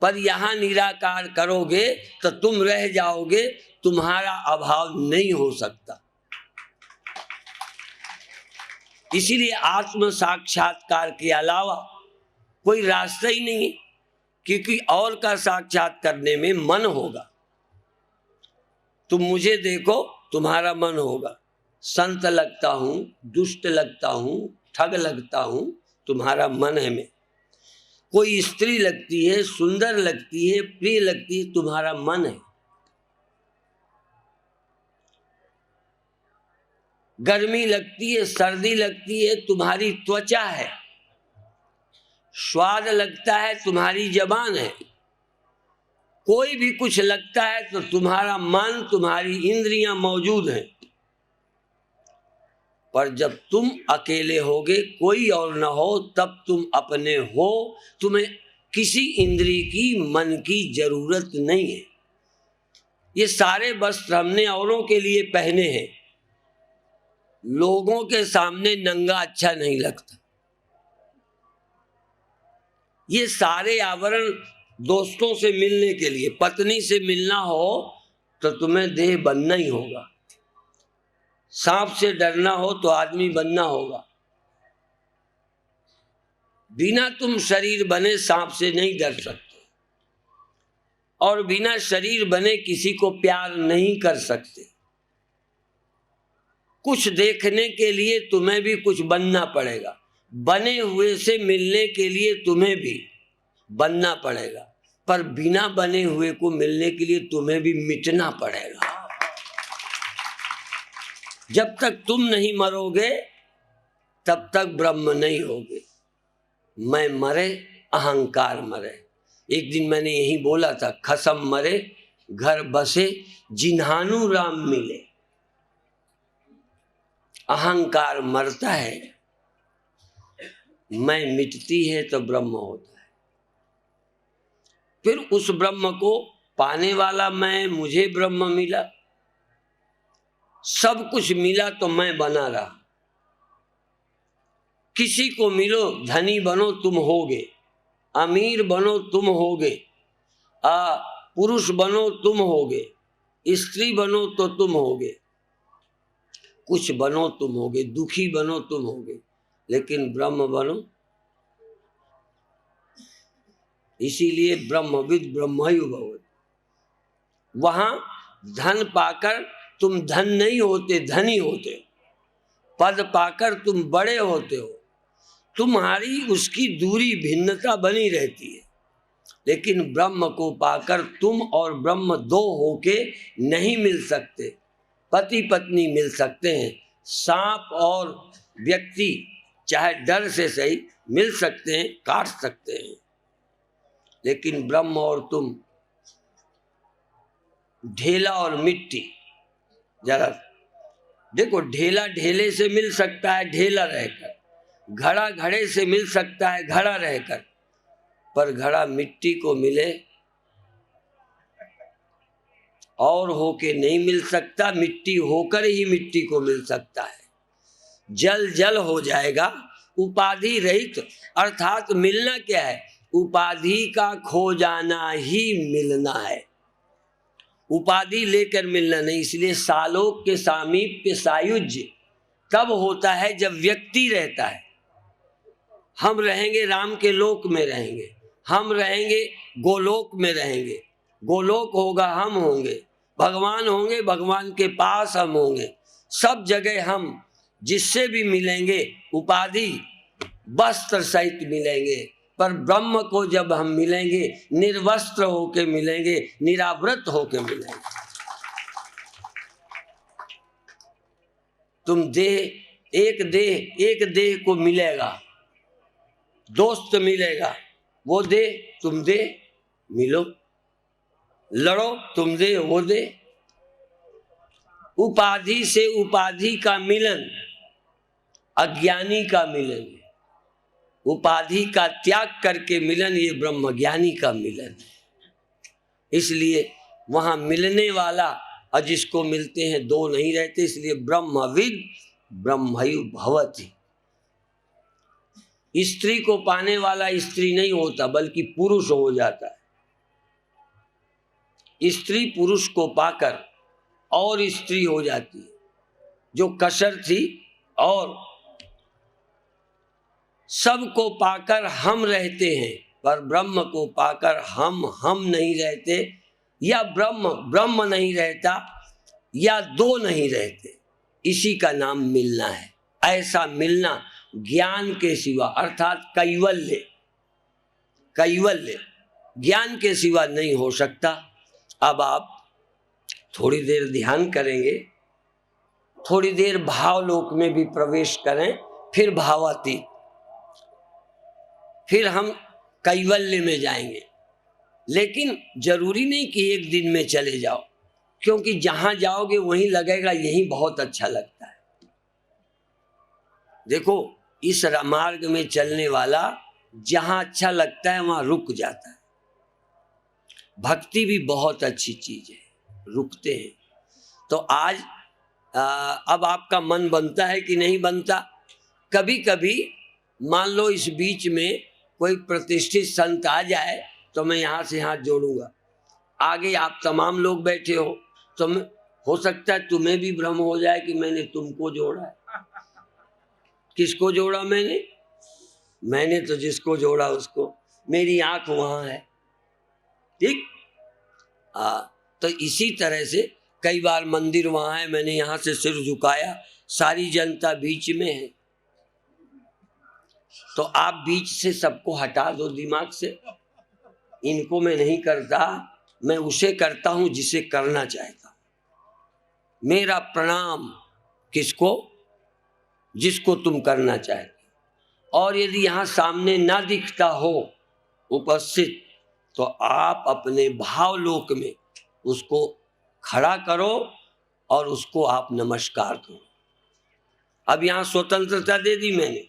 पर यहां निराकार करोगे तो तुम रह जाओगे, तुम्हारा अभाव नहीं हो सकता। इसीलिए आत्म साक्षात्कार के अलावा कोई रास्ता ही नहीं है, क्योंकि और का साक्षात करने में मन होगा। तुम मुझे देखो, तुम्हारा मन होगा। संत लगता हूं, दुष्ट लगता हूं, ठग लगता हूं, तुम्हारा मन है में। कोई स्त्री लगती है, सुंदर लगती है, प्रिय लगती है, तुम्हारा मन है। गर्मी लगती है, सर्दी लगती है, तुम्हारी त्वचा है। स्वाद लगता है, तुम्हारी जबान है। कोई भी कुछ लगता है तो तुम्हारा मन, तुम्हारी इंद्रियां मौजूद हैं। पर जब तुम अकेले होगे, कोई और न हो, तब तुम अपने हो। तुम्हें किसी इंद्रिय की, मन की जरूरत नहीं है। ये सारे वस्त्र हमने औरों के लिए पहने हैं। लोगों के सामने नंगा अच्छा नहीं लगता। ये सारे आवरण दोस्तों से मिलने के लिए, पत्नी से मिलना हो तो तुम्हें देह बनना ही होगा। सांप से डरना हो तो आदमी बनना होगा। बिना तुम शरीर बने सांप से नहीं डर सकते, और बिना शरीर बने किसी को प्यार नहीं कर सकते। कुछ देखने के लिए तुम्हें भी कुछ बनना पड़ेगा। बने हुए से मिलने के लिए तुम्हें भी बनना पड़ेगा, पर बिना बने हुए को मिलने के लिए तुम्हें भी मिटना पड़ेगा। जब तक तुम नहीं मरोगे तब तक ब्रह्म नहीं होगे। मैं मरे, अहंकार मरे। एक दिन मैंने यही बोला था, खसम मरे घर बसे जिन्हानु राम मिले। अहंकार मरता है, मैं मिटती है तो ब्रह्म होता है। फिर उस ब्रह्म को पाने वाला मैं, मुझे ब्रह्म मिला, सब कुछ मिला तो मैं बना रहा। किसी को मिलो, धनी बनो तुम होगे, अमीर बनो तुम होगे, पुरुष बनो तुम होगे, स्त्री बनो तो तुम होगे, कुछ बनो तुम होगे, दुखी बनो तुम होगे, लेकिन ब्रह्म बनो। इसीलिए ब्रह्मविद ब्रह्मयु भवति। वहां धन पाकर तुम धन नहीं होते, धनी होते हो। पद पाकर तुम बड़े होते हो, तुम्हारी उसकी दूरी भिन्नता बनी रहती है। लेकिन ब्रह्म को पाकर तुम और ब्रह्म दो होके नहीं मिल सकते। पति पत्नी मिल सकते हैं, सांप और व्यक्ति चाहे डर से सही मिल सकते हैं, काट सकते हैं, लेकिन ब्रह्म और तुम, ढेला और मिट्टी। जरा देखो, ढेला ढेले से मिल सकता है ढेला रहकर, घड़ा घड़े से मिल सकता है घड़ा रहकर, पर घड़ा मिट्टी को मिले और होके नहीं मिल सकता, मिट्टी होकर ही मिट्टी को मिल सकता है। जल जल हो जाएगा, उपाधि रहित। अर्थात मिलना क्या है? उपाधि का खो जाना ही मिलना है, उपाधि लेकर मिलना नहीं। इसलिए सालोक के सामीप्य सायुज्य तब होता है जब व्यक्ति रहता है। हम रहेंगे राम के लोक में रहेंगे, हम रहेंगे गोलोक में रहेंगे, गोलोक होगा हम होंगे, भगवान होंगे भगवान के पास हम होंगे, सब जगह हम जिससे भी मिलेंगे उपाधि वस्त्र सहित मिलेंगे, पर ब्रह्म को जब हम मिलेंगे निर्वस्त्र होके मिलेंगे, निरावृत होके मिलेंगे। तुम एक देह को मिलेगा, दोस्त मिलेगा, वो दे तुम दे, मिलो, लड़ो तुम दे वो दे। उपाधि से उपाधि का मिलन अज्ञानी का मिलन, उपाधि का त्याग करके मिलन ये ब्रह्मज्ञानी का मिलन है। इसलिए वहां मिलने वाला और जिसको मिलते हैं दो नहीं रहते, इसलिए ब्रह्मविद ब्रह्मयु भवति। स्त्री को पाने वाला स्त्री नहीं होता बल्कि पुरुष हो जाता है। स्त्री पुरुष को पाकर और स्त्री हो जाती है, जो कसर थी, और सबको पाकर हम रहते हैं, पर ब्रह्म को पाकर हम नहीं रहते, या ब्रह्म नहीं रहता, या दो नहीं रहते। इसी का नाम मिलना है। ऐसा मिलना ज्ञान के सिवा, अर्थात कैवल्य ज्ञान के सिवा नहीं हो सकता। अब आप थोड़ी देर ध्यान करेंगे, थोड़ी देर भावलोक में भी प्रवेश करें, फिर भावातीत, फिर हम कैवल्य में जाएंगे। लेकिन जरूरी नहीं कि एक दिन में चले जाओ, क्योंकि जहां जाओगे वहीं लगेगा यही बहुत अच्छा लगता है। देखो, इस मार्ग में चलने वाला जहां अच्छा लगता है वहां रुक जाता है। भक्ति भी बहुत अच्छी चीज है, रुकते हैं। तो आज अब आपका मन बनता है कि नहीं बनता? कभी कभी मान लो इस बीच में कोई प्रतिष्ठित संत आ जाए तो मैं यहाँ से हाथ जोड़ूंगा, आगे आप तमाम लोग बैठे हो, तो हो सकता है तुम्हें भी भ्रम हो जाए कि मैंने तुमको जोड़ा है। किसको जोड़ा मैंने तो जिसको जोड़ा उसको, मेरी आंख वहां है, ठीक। तो इसी तरह से कई बार मंदिर वहां है, मैंने यहां से सिर झुकाया, सारी जनता बीच में है, तो आप बीच से सबको हटा दो दिमाग से। इनको मैं नहीं करता, मैं उसे करता हूं जिसे करना चाहता हूं। मेरा प्रणाम किसको? जिसको तुम करना चाहते हो। और यदि यहां सामने ना दिखता हो उपस्थित, तो आप अपने भावलोक में उसको खड़ा करो और उसको आप नमस्कार करो। अब यहां स्वतंत्रता दे दी मैंने,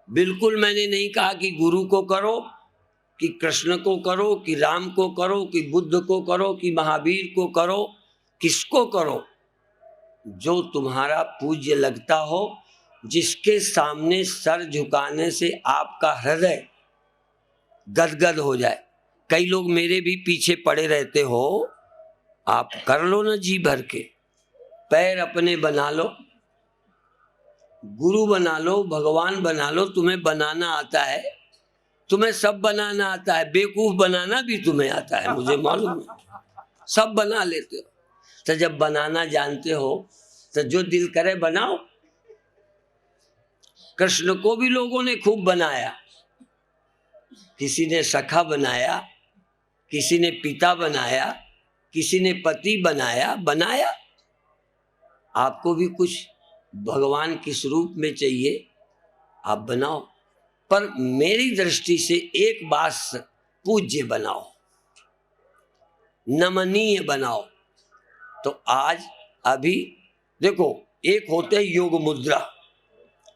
बिल्कुल मैंने नहीं कहा कि गुरु को करो, कि कृष्ण को करो, कि राम को करो, कि बुद्ध को करो, कि महावीर को करो। किसको करो? जो तुम्हारा पूज्य लगता हो, जिसके सामने सर झुकाने से आपका हृदय गदगद हो जाए। कई लोग मेरे भी पीछे पड़े रहते हो, आप कर लो ना जी भर के, पैर अपने बना लो, गुरु बना लो, भगवान बना लो। तुम्हें बनाना आता है, तुम्हें सब बनाना आता है, बेवकूफ बनाना भी तुम्हें आता है, मुझे मालूम है, सब बना लेते हो। तो जब बनाना जानते हो तो जो दिल करे बनाओ। कृष्ण को भी लोगों ने खूब बनाया, किसी ने सखा बनाया, किसी ने पिता बनाया, किसी ने पति बनाया। आपको भी कुछ भगवान किस रूप में चाहिए आप बनाओ, पर मेरी दृष्टि से एक बात, पूज्य बनाओ, नमनीय बनाओ। तो आज अभी देखो, एक होते हैं योग मुद्रा।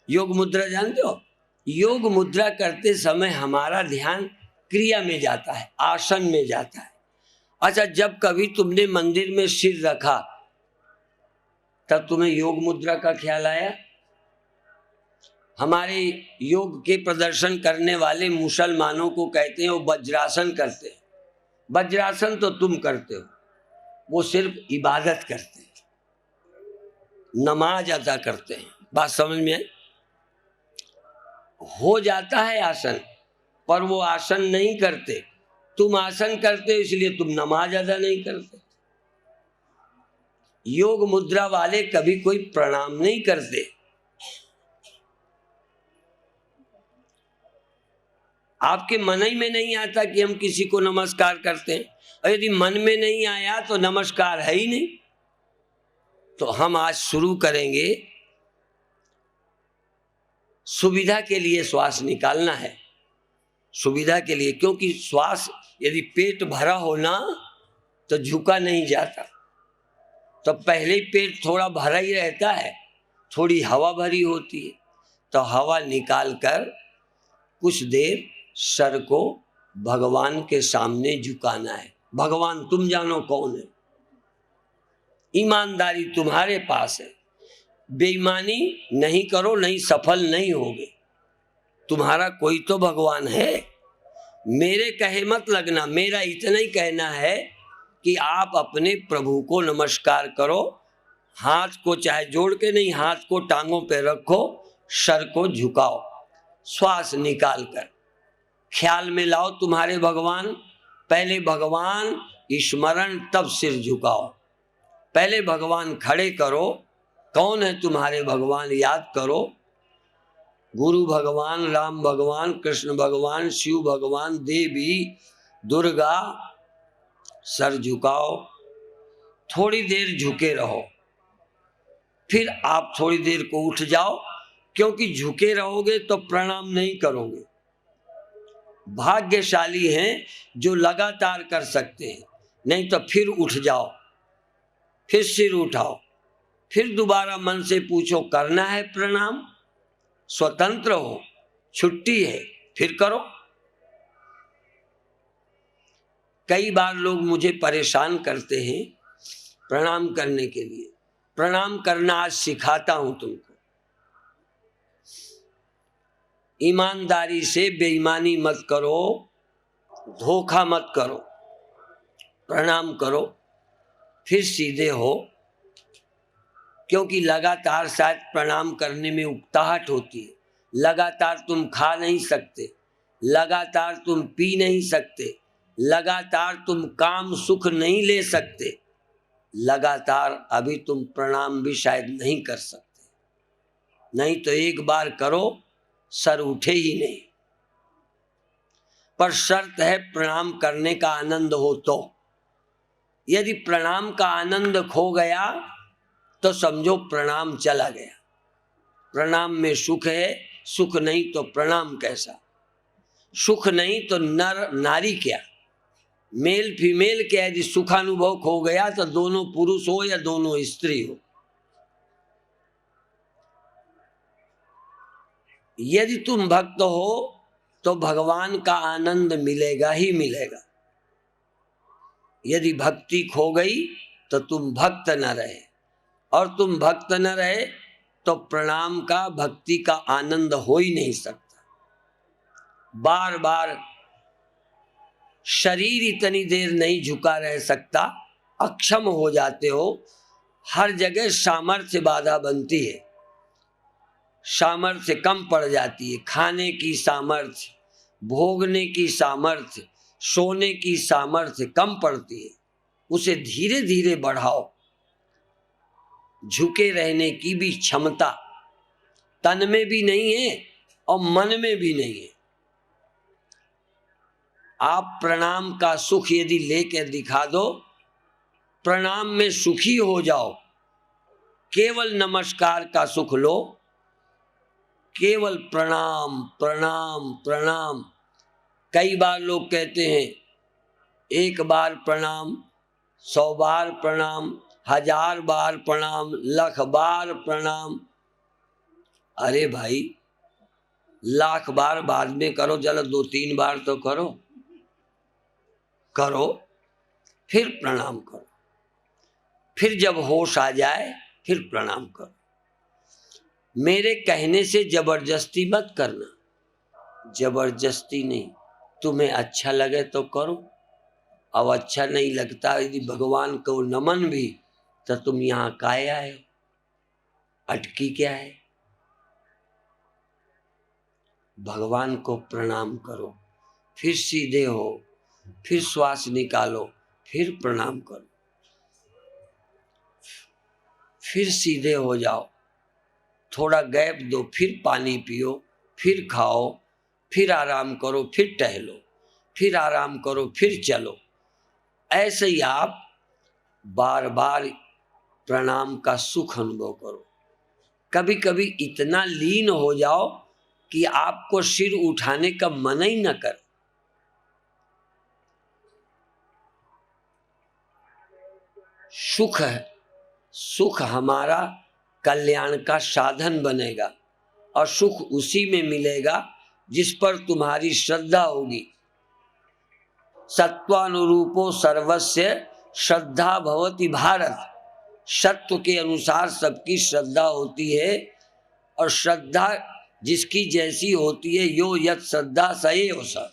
योग मुद्रा जानते हो? योग मुद्रा करते समय हमारा ध्यान क्रिया में जाता है, आसन में जाता है। अच्छा, जब कभी तुमने मंदिर में सिर रखा तब तुम्हें योग मुद्रा का ख्याल आया? हमारे योग के प्रदर्शन करने वाले मुसलमानों को कहते हैं वो वज्रासन करते हैं। वज्रासन तो तुम करते हो, वो सिर्फ इबादत करते हैं। नमाज अदा करते हैं। बात समझ में आई? हो जाता है आसन, पर वो आसन नहीं करते। तुम आसन करते हो इसलिए तुम नमाज अदा नहीं करते। योग मुद्रा वाले कभी कोई प्रणाम नहीं करते। आपके मन ही में नहीं आता कि हम किसी को नमस्कार करते हैं, और यदि मन में नहीं आया तो नमस्कार है ही नहीं। तो हम आज शुरू करेंगे, सुविधा के लिए श्वास निकालना है, सुविधा के लिए, क्योंकि श्वास यदि पेट भरा हो ना तो झुका नहीं जाता। तो पहले ही पेट थोड़ा भरा ही रहता है, थोड़ी हवा भरी होती है, तो हवा निकाल कर कुछ देर सर को भगवान के सामने झुकाना है। भगवान तुम जानो कौन है, ईमानदारी तुम्हारे पास है, बेईमानी नहीं करो, नहीं सफल नहीं होगे। तुम्हारा कोई तो भगवान है, मेरे कहे मत लगना। मेरा इतना ही कहना है कि आप अपने प्रभु को नमस्कार करो, हाथ को चाहे जोड़ के नहीं, हाथ को टांगों पे रखो, सर को झुकाओ, श्वास निकाल कर ख्याल में लाओ तुम्हारे भगवान। पहले भगवान स्मरण, तब सिर झुकाओ। पहले भगवान खड़े करो, कौन है तुम्हारे भगवान याद करो। गुरु भगवान, राम भगवान, कृष्ण भगवान, शिव भगवान, देवी दुर्गा। सर झुकाओ, थोड़ी देर झुके रहो, फिर आप थोड़ी देर को उठ जाओ, क्योंकि झुके रहोगे तो प्रणाम नहीं करोगे। भाग्यशाली हैं जो लगातार कर सकते हैं, नहीं तो फिर उठ जाओ, फिर सिर उठाओ, फिर दोबारा मन से पूछो करना है प्रणाम, स्वतंत्र हो, छुट्टी है, फिर करो। कई बार लोग मुझे परेशान करते हैं प्रणाम करने के लिए। प्रणाम करना आज सिखाता हूं तुमको। ईमानदारी से बेईमानी मत करो, धोखा मत करो, प्रणाम करो, फिर सीधे हो। क्योंकि लगातार शायद प्रणाम करने में उकताहट होती है, लगातार तुम खा नहीं सकते, लगातार तुम पी नहीं सकते, लगातार तुम काम सुख नहीं ले सकते, लगातार अभी तुम प्रणाम भी शायद नहीं कर सकते। नहीं तो एक बार करो, सर उठे ही नहीं। पर शर्त है प्रणाम करने का आनंद हो तो। यदि प्रणाम का आनंद खो गया तो समझो प्रणाम चला गया। प्रणाम में सुख है, सुख नहीं तो प्रणाम कैसा। सुख नहीं तो नर नारी क्या, मेल फीमेल क्या। यदि सुखानुभव खो गया तो दोनों पुरुष हो या दोनों स्त्री हो। यदि तुम भक्त हो तो भगवान का आनंद मिलेगा ही मिलेगा। यदि भक्ति खो गई तो तुम भक्त न रहे, और तुम भक्त न रहे तो प्रणाम का, भक्ति का आनंद हो ही नहीं सकता। बार बार शरीर इतनी देर नहीं झुका रह सकता, अक्षम हो जाते हो। हर जगह सामर्थ्य बाधा बनती है, सामर्थ्य कम पड़ जाती है। खाने की सामर्थ्य, भोगने की सामर्थ्य, सोने की सामर्थ्य कम पड़ती है, उसे धीरे धीरे बढ़ाओ। झुके रहने की भी क्षमता तन में भी नहीं है और मन में भी नहीं है। आप प्रणाम का सुख यदि लेकर दिखा दो, प्रणाम में सुखी हो जाओ। केवल नमस्कार का सुख लो, केवल प्रणाम प्रणाम प्रणाम। कई बार लोग कहते हैं एक बार प्रणाम, 100 बार प्रणाम, 1000 बार प्रणाम, लाख बार प्रणाम। अरे भाई, लाख बार बाद में करो, चलो 2-3 बार तो करो, करो फिर प्रणाम करो। फिर जब होश आ जाए फिर प्रणाम करो। मेरे कहने से जबरदस्ती मत करना, जबरदस्ती नहीं। तुम्हें अच्छा लगे तो करो, अब अच्छा नहीं लगता यदि भगवान को नमन भी, तो तुम यहाँ काहे आए हो? अटकी क्या है? भगवान को प्रणाम करो, फिर सीधे हो, फिर श्वास निकालो, फिर प्रणाम करो, फिर सीधे हो जाओ, थोड़ा गैप दो, फिर पानी पियो, फिर खाओ, फिर आराम करो, फिर टहलो, फिर आराम करो, फिर चलो। ऐसे ही आप बार बार प्रणाम का सुख अनुभव करो। कभी कभी इतना लीन हो जाओ कि आपको सिर उठाने का मन ही न करे। सुख है, सुख हमारा कल्याण का साधन बनेगा और सुख उसी में मिलेगा जिस पर तुम्हारी श्रद्धा होगी। सत्वानुरूपो सर्वस्य श्रद्धा भवति भारत। सत्व के अनुसार सबकी श्रद्धा होती है और श्रद्धा जिसकी जैसी होती है, यो यत श्रद्धा सएव स।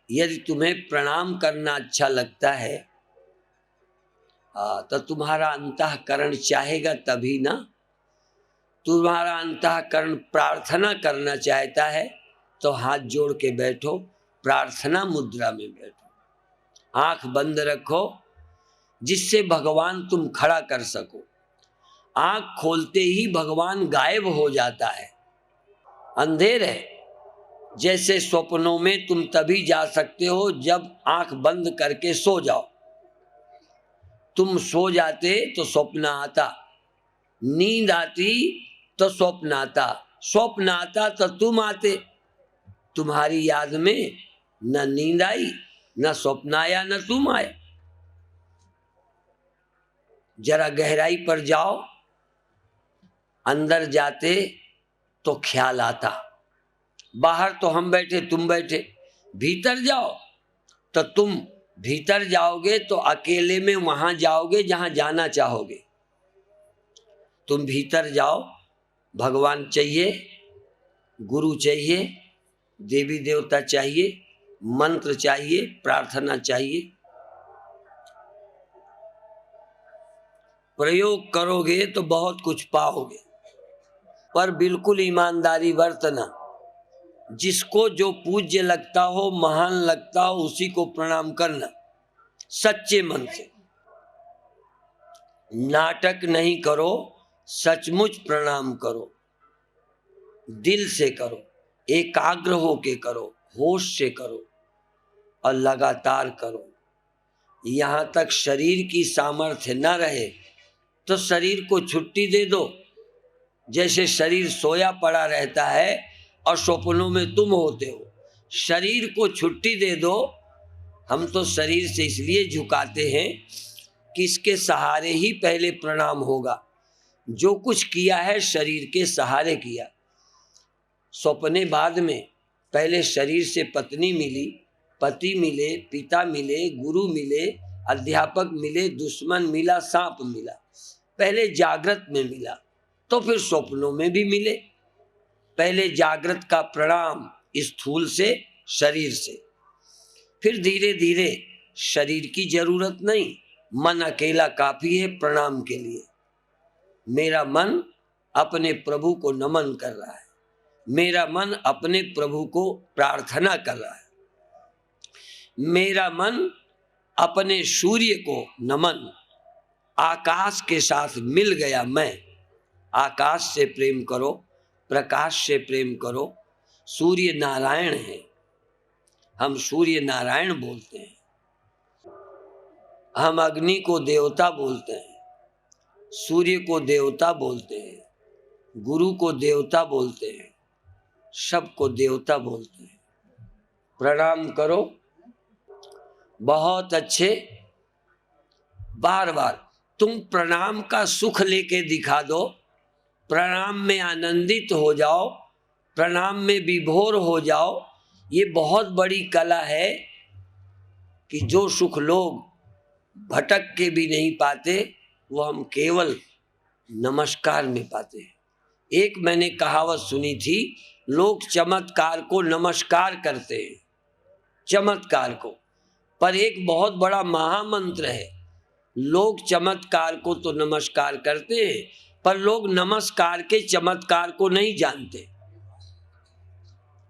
यदि तुम्हें प्रणाम करना अच्छा लगता है तो तुम्हारा अंतःकरण चाहेगा तभी ना। तुम्हारा अंतःकरण प्रार्थना करना चाहता है तो हाथ जोड़ के बैठो, प्रार्थना मुद्रा में बैठो, आंख बंद रखो, जिससे भगवान तुम खड़ा कर सको। आंख खोलते ही भगवान गायब हो जाता है। अंधेर है, जैसे स्वप्नों में तुम तभी जा सकते हो जब आंख बंद करके सो जाओ। तुम सो जाते तो स्वप्न आता, नींद आती तो स्वप्न आता, स्वप्न आता तो तुम आते। तुम्हारी याद में न नींद आई, न स्वप्न आया, न तुम आए। जरा गहराई पर जाओ, अंदर जाते तो ख्याल आता। बाहर तो हम बैठे, तुम बैठे, भीतर जाओ तो तुम भीतर जाओगे तो अकेले में वहां जाओगे जहां जाना चाहोगे। तुम भीतर जाओ, भगवान चाहिए, गुरु चाहिए, देवी देवता चाहिए, मंत्र चाहिए, प्रार्थना चाहिए। प्रयोग करोगे तो बहुत कुछ पाओगे, पर बिल्कुल ईमानदारी बरतना। जिसको जो पूज्य लगता हो, महान लगता हो, उसी को प्रणाम करना सच्चे मन से। नाटक नहीं करो, सचमुच प्रणाम करो, दिल से करो, एकाग्र होके करो, होश से करो और लगातार करो। यहां तक शरीर की सामर्थ्य न रहे तो शरीर को छुट्टी दे दो। जैसे शरीर सोया पड़ा रहता है और स्वप्नों में तुम होते हो, शरीर को छुट्टी दे दो। हम तो शरीर से इसलिए झुकाते हैं कि इसके सहारे ही पहले प्रणाम होगा। जो कुछ किया है शरीर के सहारे किया। स्वप्ने बाद में, पहले शरीर से पत्नी मिली, पति मिले, पिता मिले, गुरु मिले, अध्यापक मिले, दुश्मन मिला, सांप मिला। पहले जागृत में मिला तो फिर स्वप्नों में भी मिले। पहले जागृत का प्रणाम स्थूल से, शरीर से, फिर धीरे धीरे शरीर की जरूरत नहीं, मन अकेला काफी है प्रणाम के लिए। मेरा मन अपने प्रभु को नमन कर रहा है, मेरा मन अपने प्रभु को प्रार्थना कर रहा है, मेरा मन अपने सूर्य को नमन। आकाश के साथ मिल गया मैं। आकाश से प्रेम करो, प्रकाश से प्रेम करो। सूर्य नारायण है, हम सूर्य नारायण बोलते हैं। हम अग्नि को देवता बोलते हैं, सूर्य को देवता बोलते हैं, गुरु को देवता बोलते हैं, सबको देवता बोलते हैं। प्रणाम करो, बहुत अच्छे। बार बार तुम प्रणाम का सुख लेके दिखा दो, प्रणाम में आनंदित हो जाओ, प्रणाम में विभोर हो जाओ। ये बहुत बड़ी कला है कि जो सुख लोग भटक के भी नहीं पाते वो हम केवल नमस्कार में पाते हैं। एक मैंने कहावत सुनी थी, लोग चमत्कार को नमस्कार करते हैं, चमत्कार को, पर एक बहुत बड़ा महामंत्र है। लोग चमत्कार को तो नमस्कार करते हैं, पर लोग नमस्कार के चमत्कार को नहीं जानते।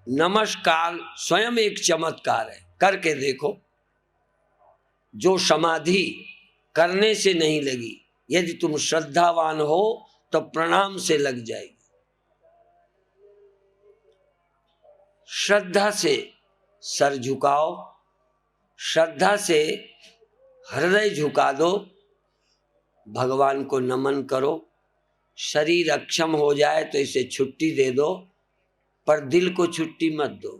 नमस्कार स्वयं एक चमत्कार है, करके देखो। जो समाधि करने से नहीं लगी, यदि तुम श्रद्धावान हो तो प्रणाम से लग जाएगी। श्रद्धा से सर झुकाओ, श्रद्धा से हृदय झुका दो, भगवान को नमन करो। शरीर अक्षम हो जाए तो इसे छुट्टी दे दो, पर दिल को छुट्टी मत दो।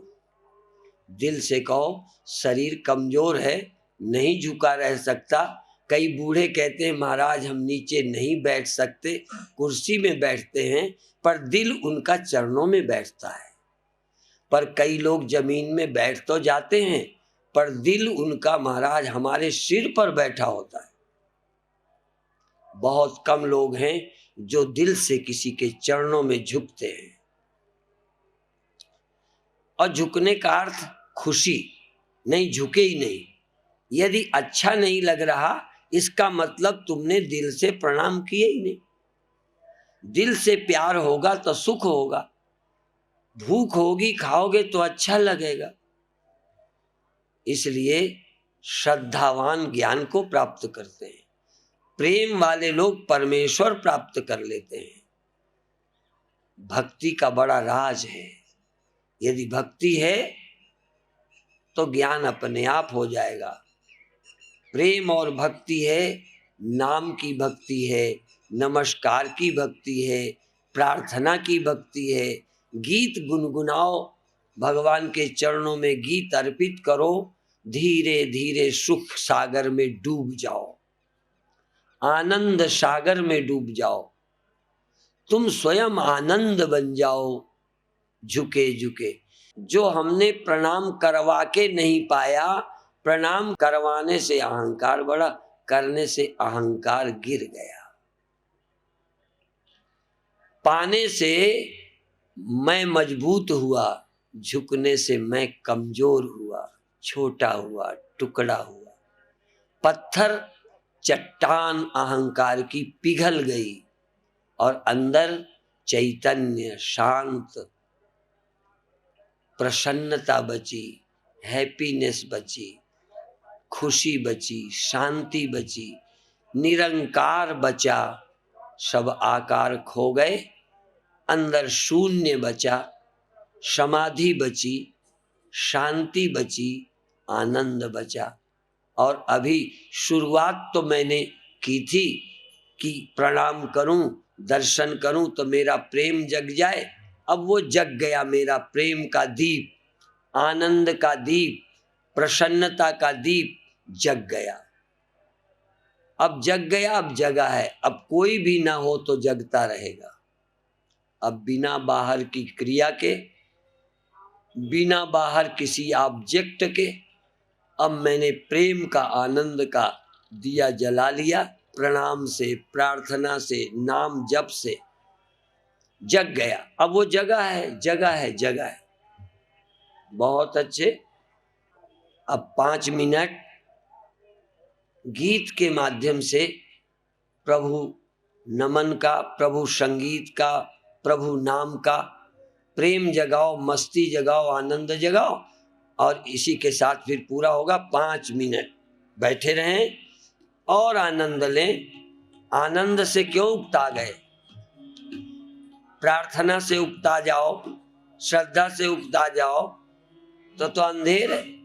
दिल से कहो शरीर कमजोर है, नहीं झुका रह सकता। कई बूढ़े कहते हैं महाराज हम नीचे नहीं बैठ सकते, कुर्सी में बैठते हैं, पर दिल उनका चरणों में बैठता है। पर कई लोग जमीन में बैठ तो जाते हैं, पर दिल उनका महाराज हमारे सिर पर बैठा होता है। बहुत कम लोग हैं जो दिल से किसी के चरणों में झुकते हैं। और झुकने का अर्थ खुशी नहीं, झुके ही नहीं। यदि अच्छा नहीं लग रहा, इसका मतलब तुमने दिल से प्रणाम किए ही नहीं। दिल से प्यार होगा तो सुख होगा, भूख होगी खाओगे तो अच्छा लगेगा। इसलिए श्रद्धावान ज्ञान को प्राप्त करते हैं, प्रेम वाले लोग परमेश्वर प्राप्त कर लेते हैं। भक्ति का बड़ा राज है। यदि भक्ति है तो ज्ञान अपने आप हो जाएगा। प्रेम और भक्ति है, नाम की भक्ति है, नमस्कार की भक्ति है, प्रार्थना की भक्ति है। गीत गुनगुनाओ, भगवान के चरणों में गीत अर्पित करो, धीरे धीरे सुख सागर में डूब जाओ, आनंद सागर में डूब जाओ। तुम स्वयं आनंद बन जाओ, झुके झुके। जो हमने प्रणाम करवा के नहीं पाया, प्रणाम करवाने से अहंकार बढ़ा, करने से अहंकार गिर गया। पाने से मैं मजबूत हुआ, झुकने से मैं कमजोर हुआ, छोटा हुआ, टुकड़ा हुआ। पत्थर चट्टान अहंकार की पिघल गई और अंदर चैतन्य, शांत, प्रसन्नता बची, हैप्पीनेस बची, खुशी बची, शांति बची, निरंकार बचा। सब आकार खो गए, अंदर शून्य बचा, समाधि बची, शांति बची, आनंद बचा। और अभी शुरुआत तो मैंने की थी कि प्रणाम करूं, दर्शन करूं तो मेरा प्रेम जग जाए। अब वो जग गया, मेरा प्रेम का दीप, आनंद का दीप, प्रसन्नता का दीप जग गया। अब जग गया, अब जगा है। अब कोई भी ना हो तो जगता रहेगा। अब बिना बाहर की क्रिया के, बिना बाहर किसी ऑब्जेक्ट के, अब मैंने प्रेम का, आनंद का दिया जला लिया। प्रणाम से, प्रार्थना से, नाम जप से जग गया। अब वो जगह है, जगह है, जगह है। बहुत अच्छे। अब 5 मिनट गीत के माध्यम से प्रभु नमन का, प्रभु संगीत का, प्रभु नाम का प्रेम जगाओ, मस्ती जगाओ, आनंद जगाओ। और इसी के साथ फिर पूरा होगा। 5 मिनट बैठे रहें और आनंद लें। आनंद से क्यों उकता गए? प्रार्थना से उकता जाओ, श्रद्धा से उकता जाओ तो अंधेर है।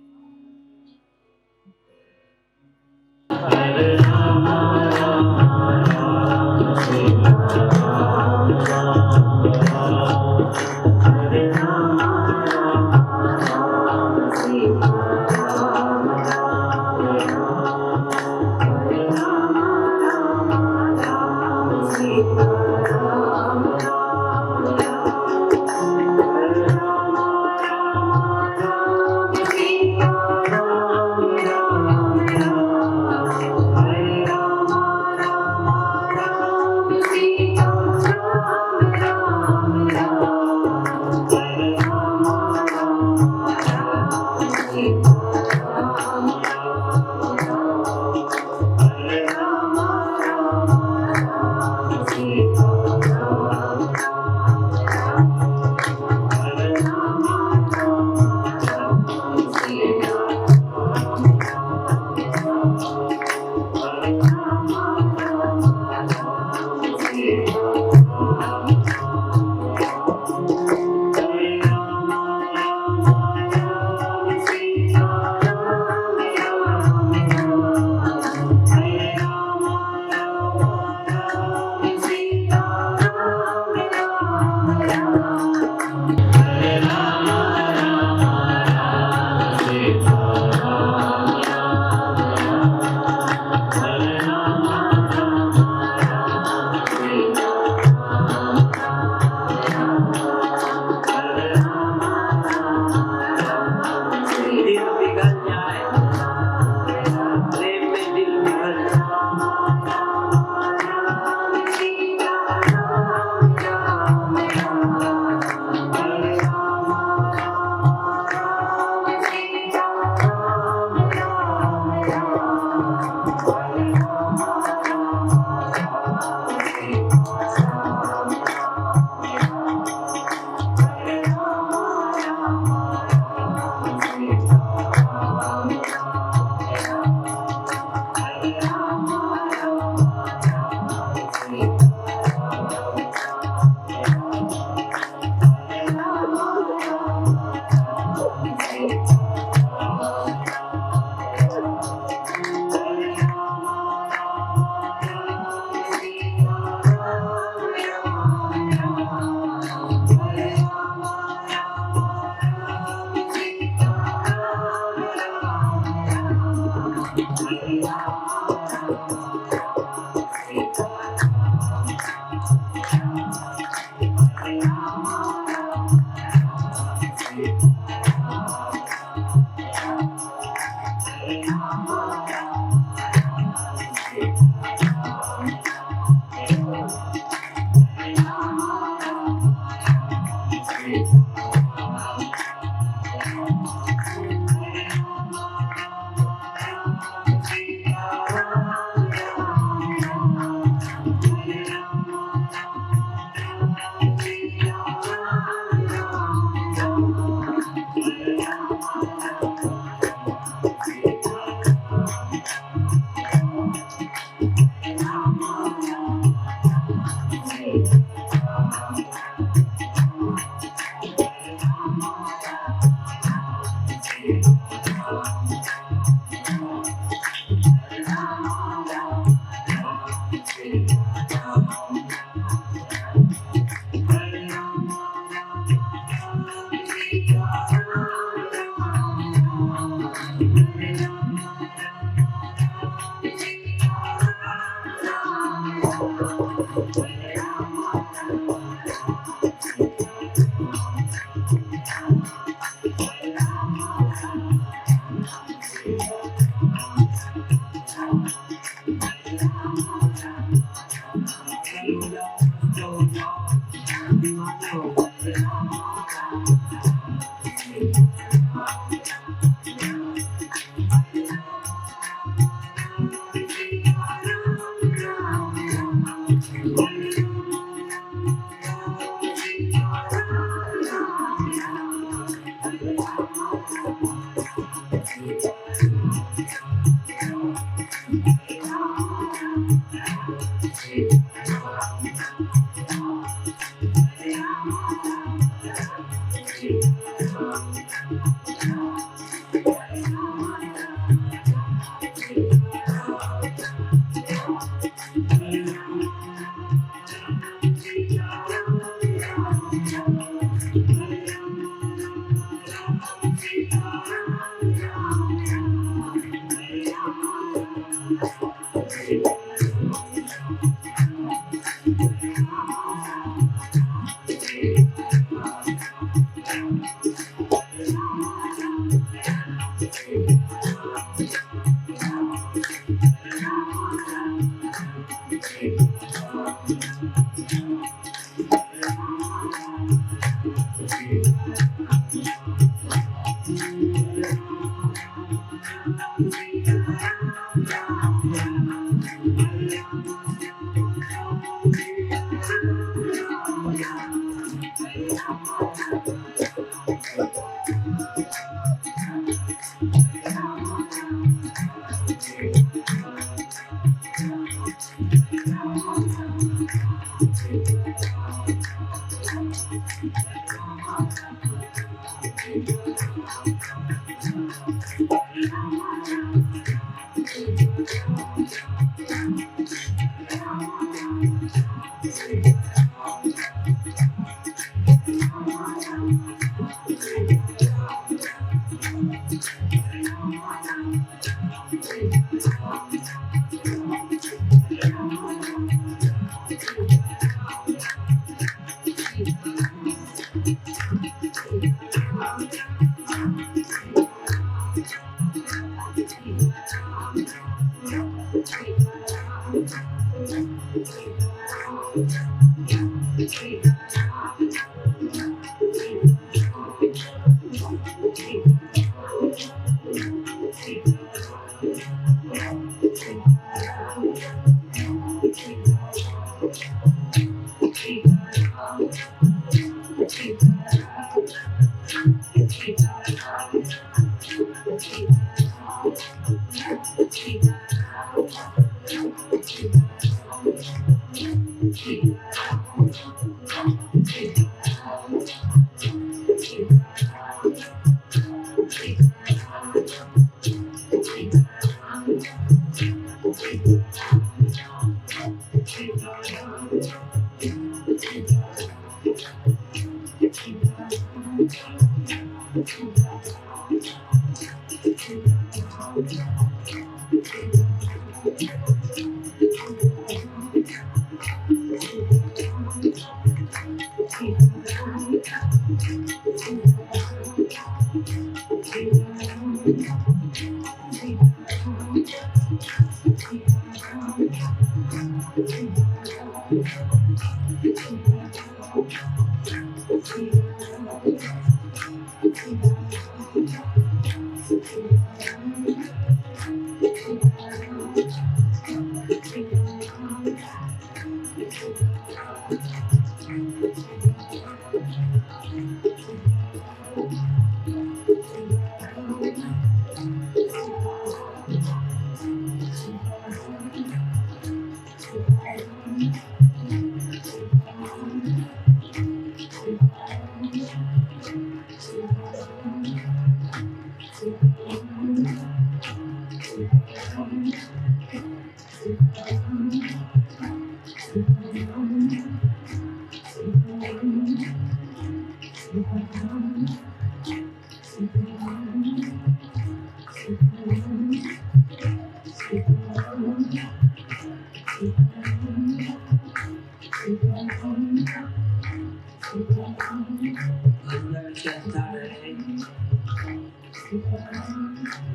अंदर चलता रहे,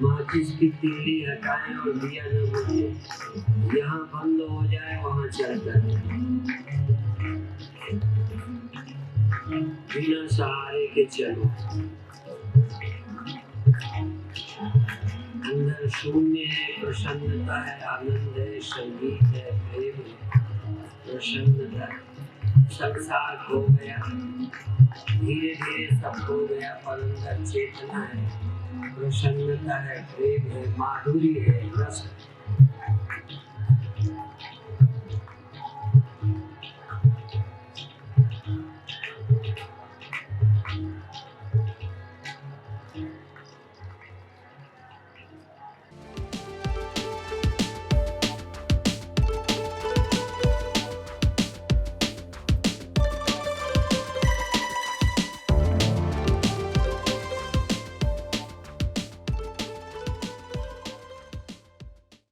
माचिस की तिल्ली हटाएं और दिया न बुझे, यहाँ बंद हो जाए वहाँ चलता रहे, बिना सहारे के चलो। अंदर शून्य है, प्रसन्नता है, आनंद है, संगीत है, प्रेम है, प्रसन्नता है, संसार खो गया, धीरे धीरे सब खो गया, पर अंदर चेतना है, प्रसन्नता है, प्रेम है, माधुरी है, रस है।